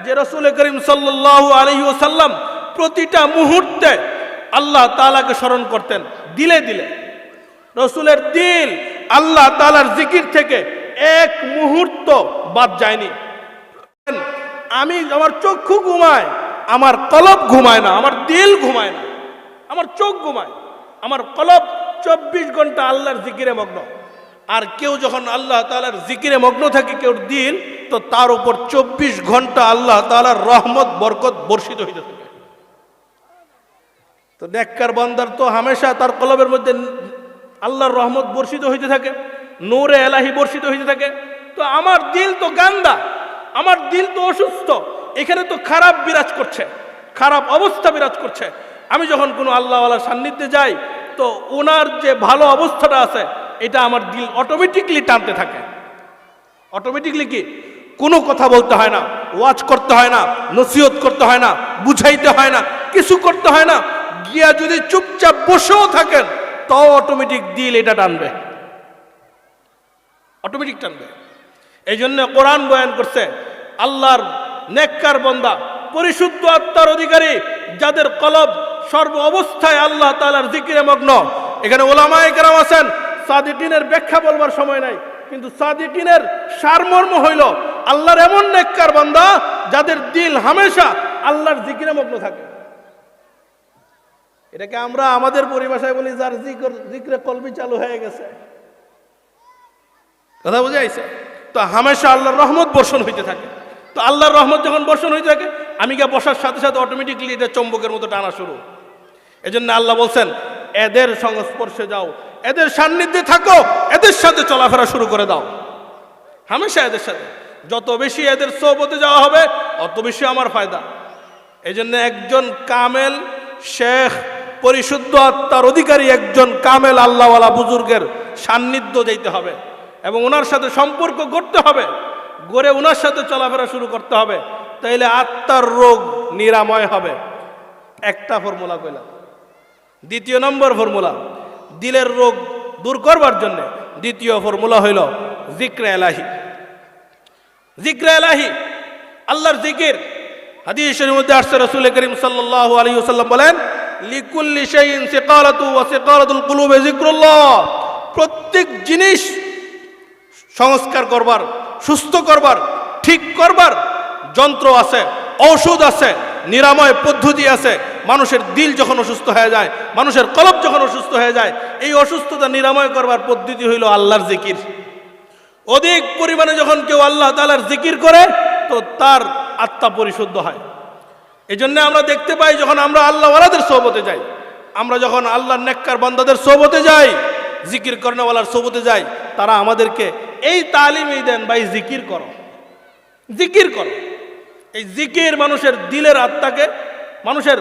[SPEAKER 1] যে রাসূল করিম সাল্লাল্লাহু আলাইহি ওয়াসাল্লাম প্রতিটা মুহূর্তে আল্লাহ তাআলাকে স্মরণ করতেন দিলে দিলে। রাসূলের দিল আল্লাহ তাআলার জিকির থেকে এক মুহূর্ত বাদ যায়নি। আমি, আমার চক্ষু ঘুমায়, আমার কলব ঘুমায় না, আমার দিল ঘুমায় না, আমার চোখ ঘুমায়, আমার কলব 24 ঘন্টা আল্লাহর জিকিরে মগ্ন। আর কেউ যখন আল্লাহ তাআলার জিকিরে মগ্ন থাকে, কেউ দিল, তো তার উপর 24 ঘন্টা আল্লাহ তাআলার রহমত বরকত বর্ষিত হইতে থাকে। তো নেককার বান্দার তো হামেশা তার কলবের মধ্যে আল্লাহর রহমত বর্ষিত হইতে থাকে, নূরে এলাহি বর্ষিত হইতে থাকে। তো আমার দিল তো গান্দা, আমার দিল তো অসুস্থ, এখানে তো খারাপ বিরাজ করছে, খারাপ অবস্থা বিরাজ করছে। আমি যখন কোনো আল্লাহওয়ালার সান্নিধ্যে যাই, তো ওনার যে ভালো অবস্থাটা আছে এটা আমার দিল অটোমেটিকলি টানতে থাকে। অটোমেটিকলি কি, কোনো কথা বলতে হয় না, ওয়াজ করতে হয় না, নসিহত করতে হয় না, বুঝাইতে হয় না, কিছু করতে হয় না, গিয়া যদি চুপচাপ বসেও থাকেন তাও অটোমেটিক দিল এটা টানবে, অটোমেটিক টানবে। এই জন্য কোরআন বয়ান করছে আল্লাহর নেককার বান্দা, পরিশুদ্ধ আত্মার অধিকারী, যাদের কলব সর্ব অবস্থায় আল্লাহ তাআলার জিকিরে মগ্ন। এখানে উলামায়ে কেরাম আছেন, সাদিকিনের ব্যাখ্যা বলবার সময় নাই, কিন্তু সাদিকিনের সারমর্ম হইল আল্লাহর এমন নেককার বান্দা যাদের দিল হামেশা আল্লাহর জিকিরে মগ্ন থাকে। এটাকে আমরা আমাদের পরিভাষায় বলি যার জিকরে কলবি চালু হয়ে গেছে। কথা বুঝাইছে? তো হামেশা আল্লাহর রহমত বর্ষণ হইতে থাকে। তো আল্লাহর রহমত যখন বর্ষণ হইতে থাকে, আমি গিয়ে বসার সাথে সাথে অটোমেটিকলি এটা চম্বকের মতো টানা শুরু। এজন্য আল্লাহ বলছেন এদের সংস্পর্শে যাও, এদের সান্নিধ্যে থাকো, এদের সাথে চলাফেরা শুরু করে দাও, হামেশা এদের সাথে। যত বেশি এদের সোহবতে যাওয়া হবে অত বেশি আমার ফায়দা। এই জন্য একজন কামেল শেখ, পরিশুদ্ধ আত্মার অধিকারী একজন কামেল আল্লাহওয়ালা বুজুর্গের সান্নিধ্য দিতে হবে এবং ওনার সাথে সম্পর্ক গড়তে হবে, গড়ে ওনার সাথে চলাফেরা শুরু করতে হবে, তাইলে আত্মার রোগ নিরাময় হবে। একটা ফর্মুলা কইলাম। দ্বিতীয় নম্বর ফর্মুলা, দিলের রোগ দূর করবার জন্য দ্বিতীয় ফর্মুলা হইল জিক্রে এলাহি। জিক্রে এলাহি, আল্লাহর জিকির। হাদিসের মধ্যে আসছে রাসূল করিম সাল্লাল্লাহু আলাইহি ওয়াসাল্লাম বলেন লিকুল্লি শাইইন সিকারাতু ওয়া সিকারাতুল কুলুবি যিকরুল্লাহ। প্রত্যেক জিনিস সংস্কার করবার, সুস্থ করবার, ঠিক করবার যন্ত্র আছে, ঔষধ আছে, নিরাময় পদ্ধতি আছে। মানুষের দিল যখন অসুস্থ হয়ে যায়, মানুষের কলব যখন অসুস্থ হয়ে যায়, এই অসুস্থতা নিরাময় করবার পদ্ধতি হইল আল্লাহর জিকির। অধিক পরিমাণে যখন কেউ আল্লাহ তাআলার জিকির করে তো তার আত্মা পরিশুদ্ধ হয়। এই জন্য আমরা দেখতে পাই যখন আমরা আল্লাহওয়ালাদের সোহবতে যাই, আমরা যখন আল্লাহর নেককার বান্দাদের সোহবতে যাই, জিকির করেনওয়ালার সোহবতে যাই, তারা আমাদেরকে এই তালিমই দেন, ভাই জিকির করো, জিকির করো। এই জিকির মানুষের দিলের আত্মাকে, মানুষের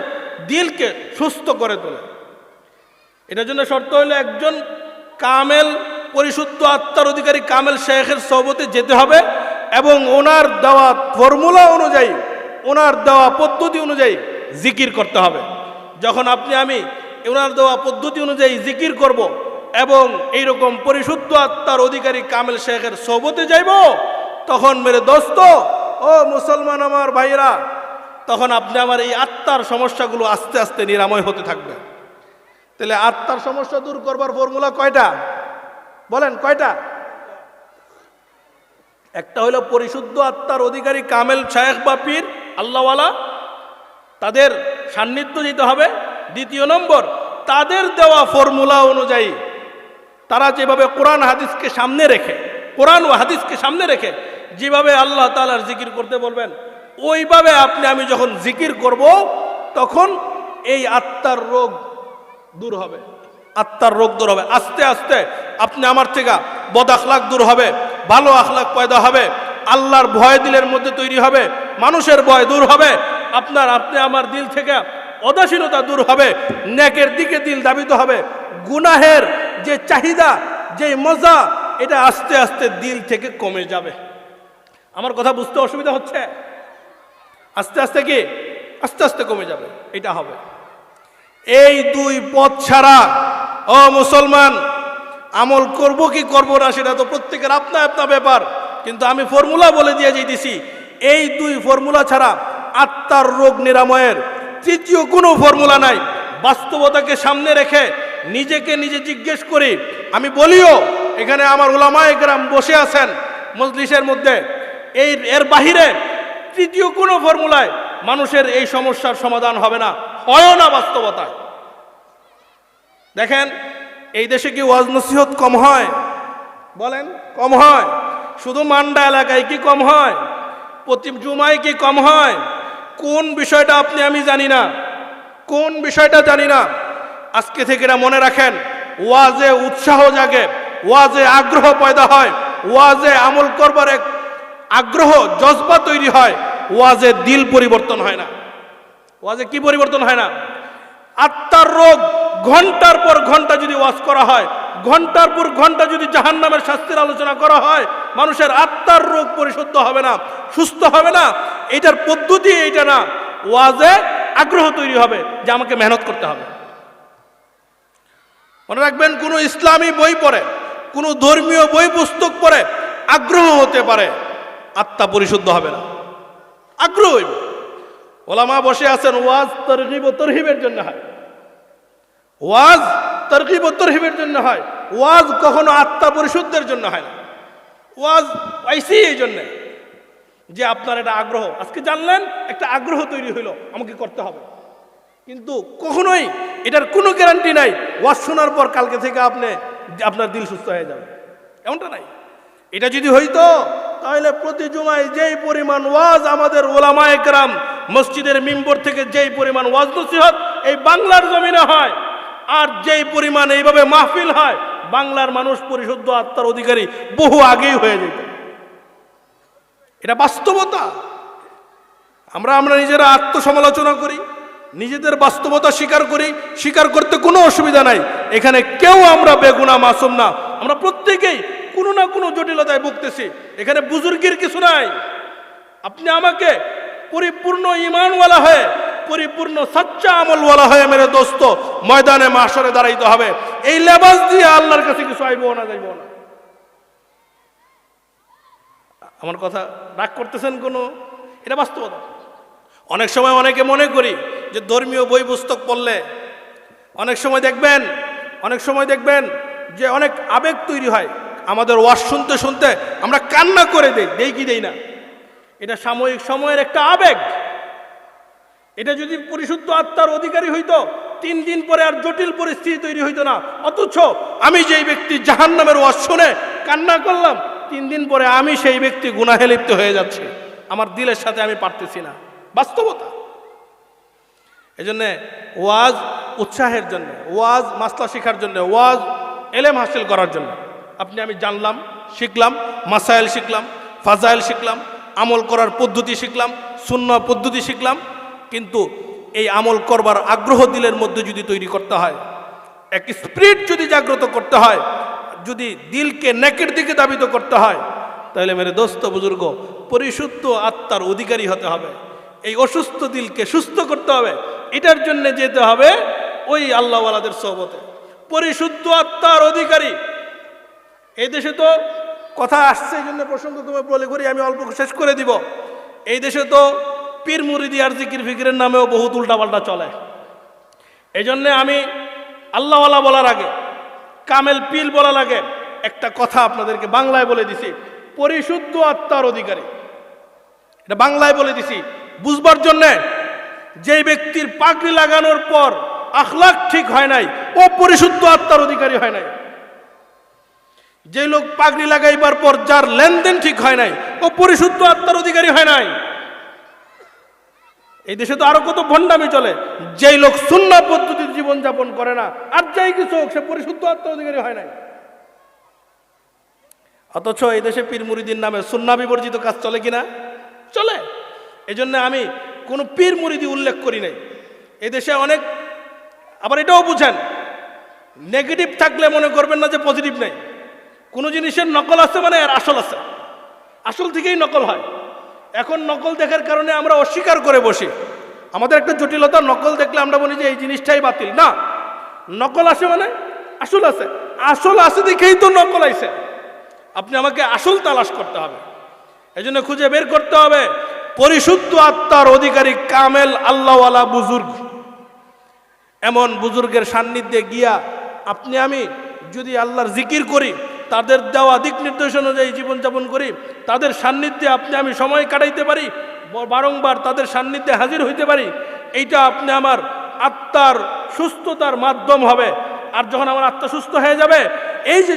[SPEAKER 1] দিলকে সুস্থ করে তোলে। এটার জন্য শর্ত হলো একজন কামেল পরিশুদ্ধ আত্মার অধিকারী কামেল শেখের সোহবতে যেতে হবে এবং ওনার দেওয়া ফর্মুলা অনুযায়ী, ওনার দেওয়া পদ্ধতি অনুযায়ী জিকির করতে হবে। যখন আপনি আমি ওনার দেওয়া পদ্ধতি অনুযায়ী জিকির করব এবং এইরকম পরিশুদ্ধ আত্মার অধিকারী কামেল শেখের সোহবতে যাইব, তখন মেরে দোস্ত, ও মুসলমান আমার ভাইরা, তখন আপনি আমার এই আত্মার সমস্যাগুলো আস্তে আস্তে নিরাময় হতে থাকবে। তাহলে আত্মার সমস্যা দূর করবার ফর্মুলা কয়টা বলেন? কয়টা? একটা হলো পরিশুদ্ধ আত্মার অধিকারী কামেল শায়েখ বা পীর আল্লাহওয়ালা, তাদের সান্নিধ্য দিতে হবে। দ্বিতীয় নম্বর, তাদের দেওয়া ফর্মুলা অনুযায়ী তারা যেভাবে কোরআন হাদিসকে সামনে রেখে, কোরআন ও হাদিসকে সামনে রেখে যেভাবে আল্লাহ তাআলার জিকির করতে বলবেন, ওইভাবে আপনি আমি যখন জিকির করব তখন এই আত্মার রোগ দূর হবে। আত্মার রোগ দূর হবে আস্তে আস্তে। আপনি আমার থেকে বদ আখলাক দূর হবে, ভালো আখলাক পয়দা হবে, আল্লাহর ভয় দিলের মধ্যে তৈরি হবে, মানুষের ভয় দূর হবে, আপনি আমার দিল থেকে উদাসীনতা দূর হবে, নেকের দিকে দিল ধাবিত হবে, গুনাহের যে চাহিদা, যে মজা, এটা আস্তে আস্তে দিল থেকে কমে যাবে। আমার কথা বুঝতে অসুবিধা হচ্ছে? আস্তে আস্তে কি? আস্তে আস্তে কমে যাবে, এটা হবে। এই দুই পথ ছাড়া ও মুসলমান আমল করব কি করব না সেটা তো প্রত্যেকের আপনা আপনা ব্যাপার, কিন্তু আমি ফর্মুলা বলে দিয়ে যাইতেছি, এই দুই ফর্মুলা ছাড়া আত্মার রোগ নিরাময়ের তৃতীয় কোনো ফর্মুলা নাই। বাস্তবতাকে সামনে রেখে নিজেকে নিজে জিজ্ঞেস করি, আমি বলিও, এখানে আমার উলামায়ে কেরাম বসে আছেন মজলিসের মধ্যে, এর বাহিরে তৃতীয় কোনো ফর্মুলায় মানুষের এই সমস্যার সমাধান হবে না, হয় না বাস্তবতায়। দেখেন এই দেশে কি ওয়াজ নসিহত কম হয়? বলেন, কম হয়? শুধু মান্ডা এলাকায় কি কম হয়? প্রতি জুমায় কি কম হয়? কোন বিষয়টা আপনি আমি জানি না, কোন বিষয়টা জানি না। আজকে থেকে এটা মনে রাখেন, ওয়াজে উৎসাহ জাগে, ওয়াজে আগ্রহ পয়দা হয়, ওয়াজে আমল করবার এক আগ্রহ জজবা তৈরি হয়, ওয়াজে দিল পরিবর্তন হয় না। ওয়াজে কি পরিবর্তন হয় না? আত্মার রোগ ঘন্টার পর ঘন্টা যদি ওয়াজ করা হয়, ঘন্টার পর ঘন্টা যদি জাহান্নামের শাস্তির আলোচনা করা হয়, মানুষের আত্মার রোগ পরিশুদ্ধ হবে না, সুস্থ হবে না। এটার পদ্ধতি এইটা না, ওয়াজে আগ্রহ তৈরি হবে যে আমাকে মেহনত করতে হবে। মনে রাখবেন, কোনো ইসলামী বই পড়ে, কোনো ধর্মীয় বই পুস্তক পড়ে আগ্রহ হতে পারে, আত্মা পরিশুদ্ধ হবে না। আগ্রহ হইব। ওলামা বসে আছেন, ওয়াজ তারগিব ও তারহিবের জন্য হয়, ওয়াজ তারগিব ও তারহিবের জন্য হয়, ওয়াজ কখনো আত্মা পরিশুদ্ধের জন্য হয় না। ওয়াজ পাইছি এই জন্যে যে আপনার এটা আগ্রহ, আজকে জানলেন একটা আগ্রহ তৈরি হইল আমাকে করতে হবে, কিন্তু কখনোই এটার কোনো গ্যারান্টি নাই ওয়াজ শোনার পর কালকে থেকে আপনার দিল সুস্থ হয়ে যাবে, এমনটা নাই। এটা যদি হইতো তাহলে প্রতি জুমায় যেই পরিমাণ ওয়াজ আমাদের ওলামায়ে কেরাম মসজিদের মিম্বর থেকে যেই পরিমাণ ওয়াজ নসিহত এই বাংলার জমিনে হয়, আর যেই পরিমাণ এইভাবে মাহফিল হয়, বাংলার মানুষ পরিশুদ্ধ আত্মার অধিকারী বহু আগেই হয়ে যেত। এটা বাস্তবতা। আমরা নিজেরা আত্মসমালোচনা করি, নিজেদের বাস্তবতা স্বীকার করি, স্বীকার করতে কোনো অসুবিধা নাই। এখানে কেউ আমরা বেগুনা মাসুম না, আমরা প্রত্যেকেই কোনো না কোনো জটিলতায় ভুগতেছি। এখানে বুজুর্গের কিছু নাই। আপনি আমাকে পরিপূর্ণ ঈমানওয়ালা হয়ে, পরিপূর্ণ সচ্চা আমলওয়ালা হয়ে মেরে দোস্ত ময়দানে মাশরে দাঁড়াইতে হবে। এই লেবাস দিয়ে আল্লাহর কাছে কিছু আইবো না, যাইবো না। আমার কথা রাগ করতেছেন কোনো? এটা বাস্তবতা। অনেক সময় অনেকে মনে করি যে ধর্মীয় বই পুস্তক পড়লে অনেক সময় দেখবেন যে অনেক আবেগ তৈরি হয়। আমাদের ওয়াজ শুনতে শুনতে আমরা কান্না করে দেই কি দেই না? এটা সাময়িক সময়ের একটা আবেগ। এটা যদি পরিশুদ্ধ আত্মার অধিকারী হইতো 3 দিন পরে আর জটিল পরিস্থিতি তৈরি হইতো না। অথচ আমি যেই ব্যক্তি জাহান্নামের ওয়াজ শুনে কান্না করলাম, 3 দিন পরে আমি সেই ব্যক্তি গুনাহে লিপ্ত হয়ে যাচ্ছি। আমার দিলের সাথে আমি পারতেছি না। বাস্তবতা। এজন্য ওয়াজ উৎসাহের জন্য, ওয়াজ মাসলা শেখার জন্য, ওয়াজ এলেম হাসিল করার জন্য। আমি জানলাম, শিখলাম, মাসাইল শিখলাম, ফাজাইল শিখলাম, আমল করার পদ্ধতি শিখলাম, সুন্নাহ পদ্ধতি শিখলাম। কিন্তু এই আমল করবার আগ্রহ দিলের মধ্যে যদি তৈরি করতে হয়, এক স্পিরিট যদি জাগ্রত করতে হয়, যদি দিলকে নেকের দিকে দাবিত করতে হয়, তাহলে মেরে দোস্ত বুজুর্গ পরিশুদ্ধ আত্মার অধিকারী হতে হবে। এই অসুস্থ দিলকে সুস্থ করতে হবে। এটার জন্য যেতে হবে ওই আল্লাহওয়ালাদের সোহবতে। পরিশুদ্ধ আত্মার অধিকারী এই দেশে তো কথা আসছে, এই জন্য প্রসঙ্গ তোমায় বলে করি, আমি অল্প শেষ করে দিব। এই দেশে তো পীর মুরিদি আর জিকির ফিকিরের নামেও বহুত উল্টাপাল্টা চলে। এই জন্যে আমি আল্লাহওয়ালা বলার আগে, কামেল পীর বলার আগে একটা কথা আপনাদেরকে বাংলায় বলে দিছি, পরিশুদ্ধ আত্মার অধিকারী। এটা বাংলায় বলে দিছি বুঝবার জন্যে। যেই ব্যক্তির পাগড়ি লাগানোর পর আখলাক ঠিক হয় নাই, ও পরিশুদ্ধ আত্মার অধিকারী হয় নাই। যে লোক পাগড়ি লাগাইবার পর যার লেনদেন ঠিক হয় নাই, ও পরিশুদ্ধ আত্মার অধিকারী হয় নাই। এই দেশে তো আরো কত ভণ্ডামি চলে। যেই লোক সুন্নাহ পদ্ধতির জীবনযাপন করে না, আর যাই কিছু হোক, সে পরিশুদ্ধ আত্মার অধিকারী হয় নাই। অথচ এই দেশে পীর মুরিদির নামে সুন্নাহ বিবর্জিত কাজ চলে কিনা? চলে। এই জন্য আমি কোনো পীর মুরিদি উল্লেখ করি নাই। এদেশে অনেক, আবার এটাও বুঝেন, নেগেটিভ থাকলে মনে করবেন না যে পজিটিভ নেই। কোনো জিনিসের নকল আছে মানে এর আসল আছে, আসল থেকেই নকল হয়। এখন নকল দেখার কারণে আমরা অস্বীকার করে বসি। আমাদের একটা জটিলতা, নকল দেখলে আমরা বলি যে এই জিনিসটাই বাতিল। না, নকল আসে মানে আসল আছে, আসল আছে দেখেই তো নকল আইছে। আপনি আমাকে আসল তালাশ করতে হবে। এই জন্য খুঁজে বের করতে হবে পরিশুদ্ধ আত্মার অধিকারী কামেল আল্লাহওয়ালা বুজুর্গ। এমন বুজুর্গের সান্নিধ্যে গিয়া আমি যদি আল্লাহর জিকির করি, তাদের দেওয়া দিক নির্দেশ অনুযায়ী জীবনযাপন করি, তাদের সান্নিধ্যে আমি সময় কাটাইতে পারি, বারংবার তাদের সান্নিধ্যে হাজির হইতে পারি, এইটা আমার আত্মার সুস্থতার মাধ্যম হবে। আর যখন আমার আত্মা সুস্থ হয়ে যাবে, এই যে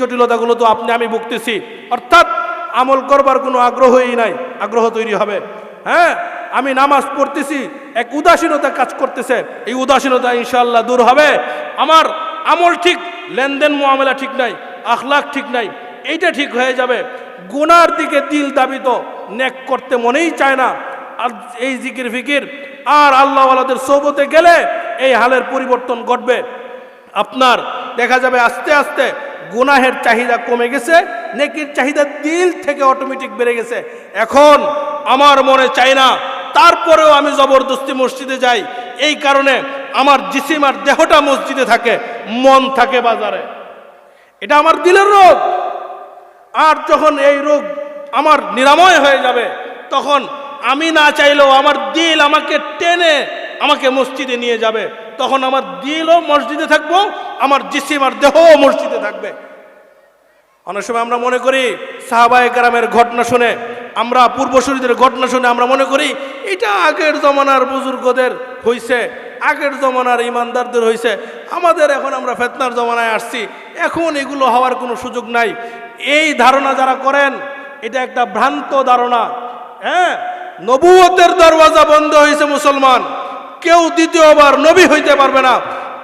[SPEAKER 1] জটিলতাগুলো তো আমি ভুগতেছি, অর্থাৎ আমল করবার কোনো আগ্রহই নাই, আগ্রহ তৈরি হবে। হ্যাঁ, আমি নামাজ পড়তেছি, এক উদাসীনতা কাজ করতেছে, এই উদাসীনতা ইনশাআল্লাহ দূর হবে। আমার আমল ঠিক, লেনদেন মুআমালা ঠিক নাই, আখলাক ঠিক নাই, এইটা ঠিক হয়ে যাবে। গুনার দিকে দিল দাবিত, নেক করতে মনেই চায় না। আর এই জিকির ফিকির আর আল্লাহওয়ালাদের সোহবতে গেলে এই হালের পরিবর্তন ঘটবে। আপনার দেখা যাবে আস্তে আস্তে গুনাহের চাহিদা কমে গেছে, নেকির চাহিদা দিল থেকে অটোমেটিক বেড়ে গেছে। এখন আমার মনে চাই না, তারপরেও আমি জবরদস্তি মসজিদে যাই। এই কারণে আমার জিসিম আর দেহটা মসজিদে থাকে, মন থাকে বাজারে। এটা আমার দিলের রোগ। আর যখন এই রোগ আমার নিরাময় হয়ে যাবে, তখন আমি না চাইলেও আমার দিল আমাকে টেনে আমাকে মসজিদে নিয়ে যাবে। তখন আমার দিলও মসজিদে থাকবো, আমার জিসিম আর দেহও মসজিদে থাকবে। অনেক সময় আমরা মনে করি সাহাবায়ে কেরামের ঘটনা শুনে, আমরা পূর্বসূরীদের ঘটনা শুনে আমরা মনে করি এটা আগের জমানার বুজুর্গদের হইছে, আগের জমানার ইমানদারদের হইছে, আমাদের এখন আমরা ফিতনার জমানায় আসছি, এখন এগুলো হওয়ার কোনো সুযোগ নাই। এই ধারণা যারা করেন, এটা একটা ভ্রান্ত ধারণা। হ্যাঁ, নবুয়তের দরওয়াজা বন্ধ হয়েছে মুসলমান, কেউ দ্বিতীয়বার নবী হইতে পারবে না।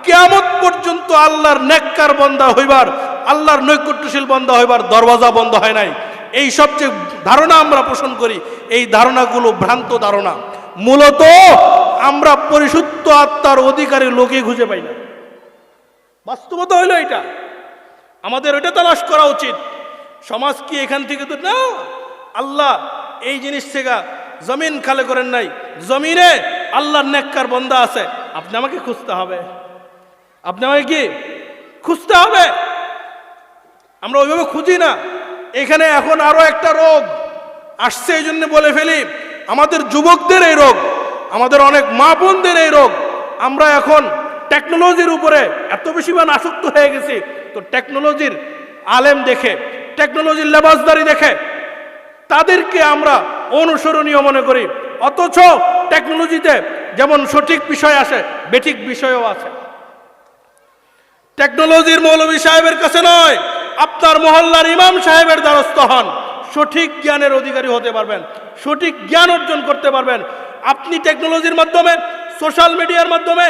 [SPEAKER 1] কিয়ামত পর্যন্ত আল্লাহর নেককার বান্দা হইবার, আল্লাহর নৈকট্যশীল বান্দা হইবার দরওয়াজা বন্ধ হয় নাই। এই সব যে ধারণা আমরা পোষণ করি, এই ধারণাগুলো ভ্রান্ত ধারণা। মূলত আমরা পরিশুদ্ধ আত্মার অধিকারী লোকই খুঁজে পাই না। বাস্তবতা হইল এটা, আমাদের ওইটা তালাশ করা উচিত। সমাজ কি এখান থেকে তো না, আল্লাহ এই জিনিস থেকে জমিন খালি করেন নাই, জমিনে আল্লাহর নেককার বান্দা আছে। আপনি আমাকে খুঁজতে হবে, আপনি আমাকে কি খুঁজতে হবে। আমরা ওইভাবে খুঁজি না। এখানে এখন আরো একটা রোগ আসছে, এই জন্য বলে ফেলি, আমাদের যুবকদের এই রোগ, আমাদের অনেক মা বোনদের এই রোগ। আমরা এখন টেকনোলজির উপরে এত বেশি আসক্ত হয়ে গেছি, তো টেকনোলজির আলেম দেখে, টেকনোলজির লেবাসদারি দেখে তাদেরকে আমরা অনুসরণীয় মনে করি। অথচ টেকনোলজিতে যেমন সঠিক বিষয় আসে, বেঠিক বিষয়ও আছে। টেকনোলজির মৌলভী সাহেবের কাছে নয়, আপনার মহল্লার ইমাম সাহেবের দ্বারস্থ হন, সঠিক জ্ঞানের অধিকারী হতে পারবেন, সঠিক জ্ঞান অর্জন করতে পারবেন। আপনি টেকনোলজির মাধ্যমে, সোশ্যাল মিডিয়ার মাধ্যমে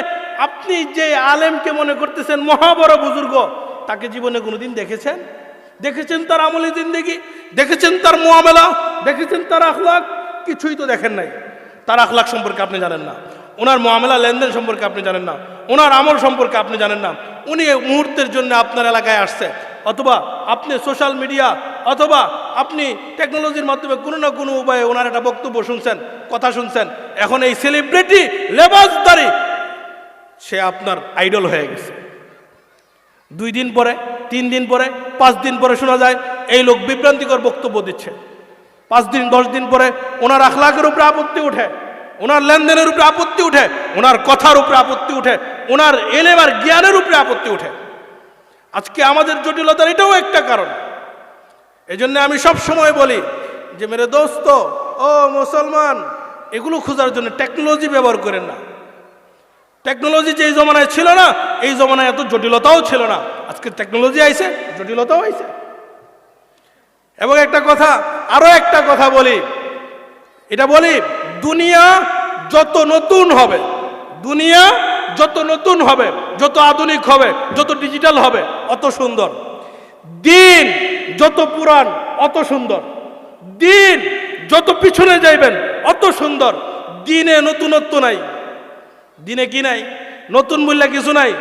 [SPEAKER 1] আপনি যে আলেমকে মনে করতেছেন মহা বড় বুজুর্গ, তাকে জীবনে কোনোদিন দেখেছেন? দেখেছেন তার আমলি জিন্দেগি? দেখেছেন তার মুআমালা? দেখেছেন তার আখলাক? কিছুই তো দেখেন নাই। তার আখলাক সম্পর্কে আপনি জানেন না, ওনার মুআমালা লেনদেন সম্পর্কে আপনি জানেন না, ওনার আমল সম্পর্কে আপনি জানেন না। উনি মুহূর্তের জন্য আপনার এলাকায় আসছে, অথবা আপনি সোশ্যাল মিডিয়া অথবা আপনি টেকনোলজির মাধ্যমে কোনো না কোনো উপায়ে ওনার একটা বক্তব্য শুনছেন, কথা শুনছেন। এখন এই সেলিব্রিটি লেবাসদারি সে আপনার আইডল হয়ে গেছে। 2 দিন পরে, 3 দিন পরে, 5 দিন পরে শোনা যায় এই লোক বিভ্রান্তিকর বক্তব্য দিচ্ছে। 5 দিন 10 দিন পরে ওনার আখলাকের উপরে আপত্তি উঠে, ওনার লেনদেনের উপরে আপত্তি উঠে, ওনার কথার উপরে আপত্তি উঠে, ওনার এলেম আর জ্ঞানের উপরে আপত্তি উঠে। আজকে আমাদের জটিলতার এটাও একটা কারণ। এই জন্য আমি সব সময় বলি যে মেরে দোস্ত, ও মুসলমান, এগুলো খোঁজার জন্য টেকনোলজি ব্যবহার করেন না। টেকনোলজি যে জমানায় ছিল না, এই জমানায় এত জটিলতাও ছিল না। আজকে টেকনোলজি আইছে, জটিলতাও আইছে। এবং একটা কথা, আরো একটা কথা বলি, এটা বলি, দুনিয়া যত নতুন হবে, দুনিয়া যত নতুন হবে, যত আধুনিক হবে, যত ডিজিটাল হবে, অত সুন্দর। দিন যত পুরান, অত সুন্দর। দিন যত পিছনে যাইবেন, অত সুন্দর। দিনে নতুনত্ব নাই। দিনে কি নাই? নতুন বললে কিছু নাই।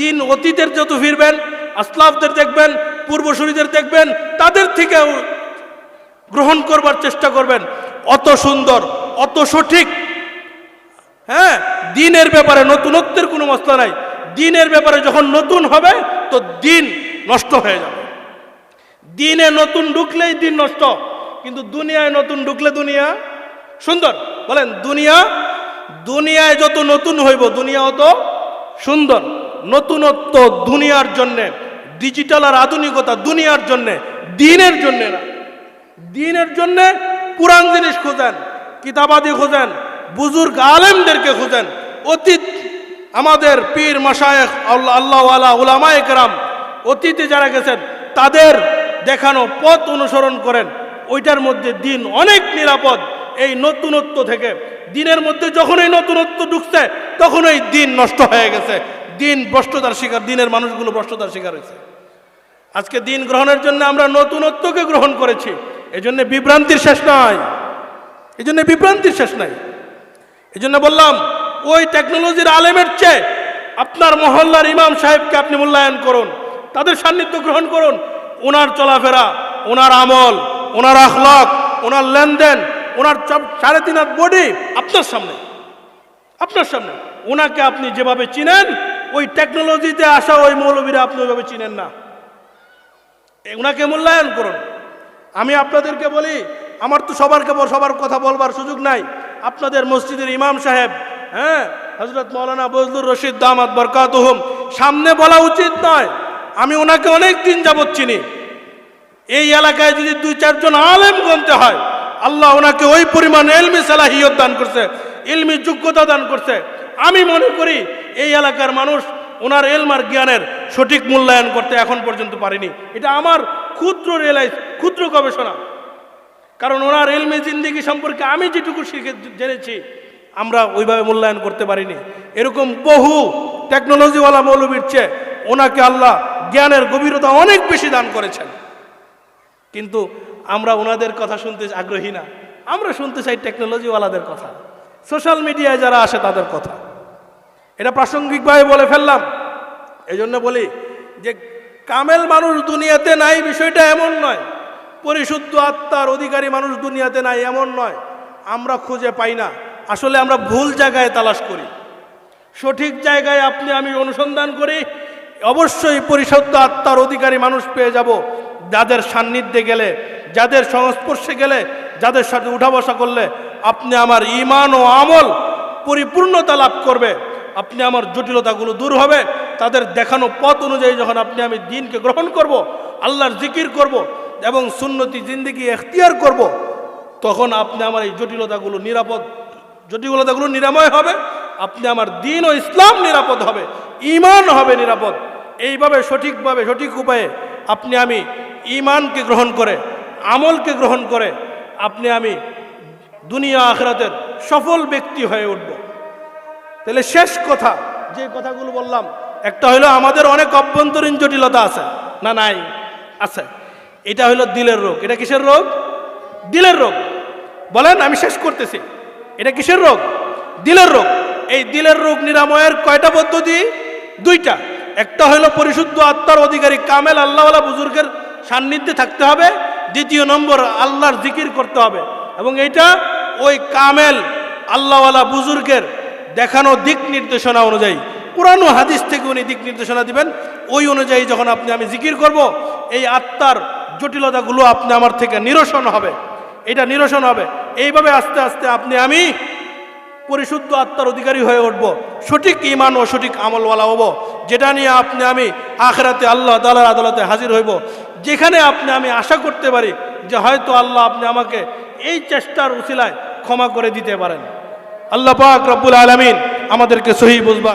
[SPEAKER 1] দিন অতীতের যত ফিরবেন, আসলাফদের দেখবেন, পূর্বসূরীদের দেখবেন, তাদের থেকে গ্রহণ করবার চেষ্টা করবেন, অত সুন্দর, অত সঠিক। হ্যাঁ, দিনের ব্যাপারে নতুনত্বের কোনো মশলা নাই। দিনের ব্যাপারে যখন নতুন হবে, তো দিন নষ্ট হয়ে যাবে। দিনে নতুন ঢুকলেই দিন নষ্ট, কিন্তু দুনিয়ায় নতুন ঢুকলে দুনিয়া সুন্দর। বলেন, দুনিয়ায় যত নতুন হইব, দুনিয়া অত সুন্দর। নতুনত্ব দুনিয়ার জন্যে, ডিজিটাল আর আধুনিকতা দুনিয়ার জন্যে, দিনের জন্যে না। দিনের জন্যে পুরান জিনিস খোঁজেন, কিতাবাদি খোঁজেন, বুজুর্গ আলেমদেরকে খোঁজেন। অতীত আমাদের পীর মাশায়েখ, আল্লাহওয়ালা উলামায়ে কেরাম, অতীতে যারা গেছেন তাদের দেখানো পথ অনুসরণ করেন। ওইটার মধ্যে দিন অনেক নিরাপদ এই নতুনত্ব থেকে। দিনের মধ্যে যখন এই নতুনত্ব ঢুকছে, তখন এই দিন নষ্ট হয়ে গেছে। দিন ভ্রষ্টতার শিকার, দিনের মানুষগুলো ভ্রষ্টতার শিকার হয়েছে। আজকে দিন গ্রহণের জন্য আমরা নতুনত্বকে গ্রহণ করেছি, এই জন্য বিভ্রান্তির শেষ নাই, এই জন্য বিভ্রান্তির শেষ নাই। এই জন্য বললাম, ওই টেকনোলজির আলেমের চেয়ে আপনার মহল্লার ইমাম সাহেবকে আপনি মূল্যায়ন করুন, তাদের সান্নিধ্য গ্রহণ করুন। ওনার চলাফেরা, ওনার আমল, ওনার আখলাক, ওনার লেনদেন, ওনার 3.5 হাত বডি আপনার সামনে ওনাকে আপনি যেভাবে চিনেন, ওই টেকনোলজিতে আসা ওই মৌলবীরা আপনি ওইভাবে চিনেন না। ওনাকে মূল্যায়ন করুন। আমি আপনাদেরকে বলি, আমার তো সবার কথা বলবার সুযোগ নাই। আপনাদের মসজিদের ইমাম সাহেব, হ্যাঁ, হযরত মাওলানা বজলুর রশিদ দামাত বরকাতুহুম, সামনে বলা উচিত নয়। আমি ওনাকে অনেক দিন যাবত চিনি। এই এলাকায় যদি 2-4 জন আলেম গণতে হয়, আল্লাহ ওনাকে ওই পরিমাণ ইলমি সালাহিয়ত দান করছে, ইলমি যোগ্যতা দান করছে। আমি মনে করি এই এলাকার মানুষ ওনার ইলম আর জ্ঞানের সঠিক মূল্যায়ন করতে এখন পর্যন্ত পারেনি। এটা আমার ক্ষুদ্র গবেষণা। কারণ ওনার ইলমি জিন্দেগি সম্পর্কে আমি যেটুকু জেনেছি, আমরা ওইভাবে মূল্যায়ন করতে পারিনি। এরকম বহু টেকনোলজিওয়ালা মৌলবীর চেয়ে ওনাকে আল্লাহ জ্ঞানের গভীরতা অনেক বেশি দান করেছেন। কিন্তু আমরা ওনাদের কথা শুনতে আগ্রহী না। আমরা শুনতে চাই টেকনোলজিওয়ালাদের কথা, সোশ্যাল মিডিয়ায় যারা আসে তাদের কথা। এটা প্রাসঙ্গিকভাবে বলে ফেললাম। এই জন্য বলি যে কামেল মানুষ দুনিয়াতে নাই, বিষয়টা এমন নয়। পরিশুদ্ধ আত্মার অধিকারী মানুষ দুনিয়াতে নাই এমন নয়। আমরা খুঁজে পাই না, আসলে আমরা ভুল জায়গায় তালাশ করি। সঠিক জায়গায় আপনি আমি অনুসন্ধান করি, অবশ্যই পরিশুদ্ধ আত্মার অধিকারী মানুষ পেয়ে যাব। যাদের সান্নিধ্যে গেলে, যাদের সংস্পর্শে গেলে, যাদের সাথে উঠা বসা করলে আপনি আমার ঈমান ও আমল পরিপূর্ণতা লাভ করবে। আপনি আমার জটিলতাগুলো দূর হবে। তাদের দেখানো পথ অনুযায়ী যখন আপনি আমি দ্বীনকে গ্রহণ করব, আল্লাহর জিকির করব এবং সুন্নতি জিন্দেগি এখতিয়ার করব, তখন আপনি আমার এই জটিলতাগুলো নিরাময় হবে। আপনি আমার দ্বীন ও ইসলাম নিরাপদ হবে, ঈমান হবে নিরাপদ। এইভাবে সঠিকভাবে সঠিক উপায়ে আপনি আমি ঈমানকে গ্রহণ করে, আমলকে গ্রহণ করে আপনি আমি দুনিয়া আখিরাতের সফল ব্যক্তি হয়ে উঠব। তাহলে শেষ কথা, যে কথাগুলো বললাম, একটা হলো আমাদের অনেক অভ্যন্তরীণ জটিলতা আছে না? নাই, আছে। এটা হলো দিলের রোগ। এটা কিসের রোগ? দিলের রোগ। বলেন, আমি শেষ করতেছি। এটা কিসের রোগ? দিলের রোগ। এই দিলের রোগ নিরাময়ের কয়টা পদ্ধতি? 2টা। একটা হলো পরিশুদ্ধ আত্মার অধিকারী কামেল আল্লাহওয়ালা বুজুর্গের সান্নিধ্যে থাকতে হবে। 2 নম্বর, আল্লাহর জিকির করতে হবে। এবং এটা ওই কামেল আল্লাহওয়ালা বুজুর্গের দেখানো দিক নির্দেশনা অনুযায়ী, কোরআন ও হাদিস থেকে উনি দিক নির্দেশনা দিবেন। ওই অনুযায়ী যখন আপনি আমি জিকির করব, এই আত্মার জটিলতাগুলো আপনি আমার থেকে নিরসন হবে। এটা নিরসন হবে। এইভাবে আস্তে আস্তে আপনি আমি পরিশুদ্ধ আত্মার অধিকারী হয়ে উঠব, সঠিক ঈমান ও সঠিক আমলওয়ালা হব, যেটা নিয়ে আপনি আমি আখিরাতে আল্লাহ তাআলার আদালতে হাজির হইব। যেখানে আপনি আমি আশা করতে পারি যে হয়তো আল্লাহ আপনি আমাকে এই চেষ্টার উসিলায় ক্ষমা করে দিতে পারেন। আল্লাহ পাক রব্বুল আলামিন আমাদেরকে সহি বুঝবা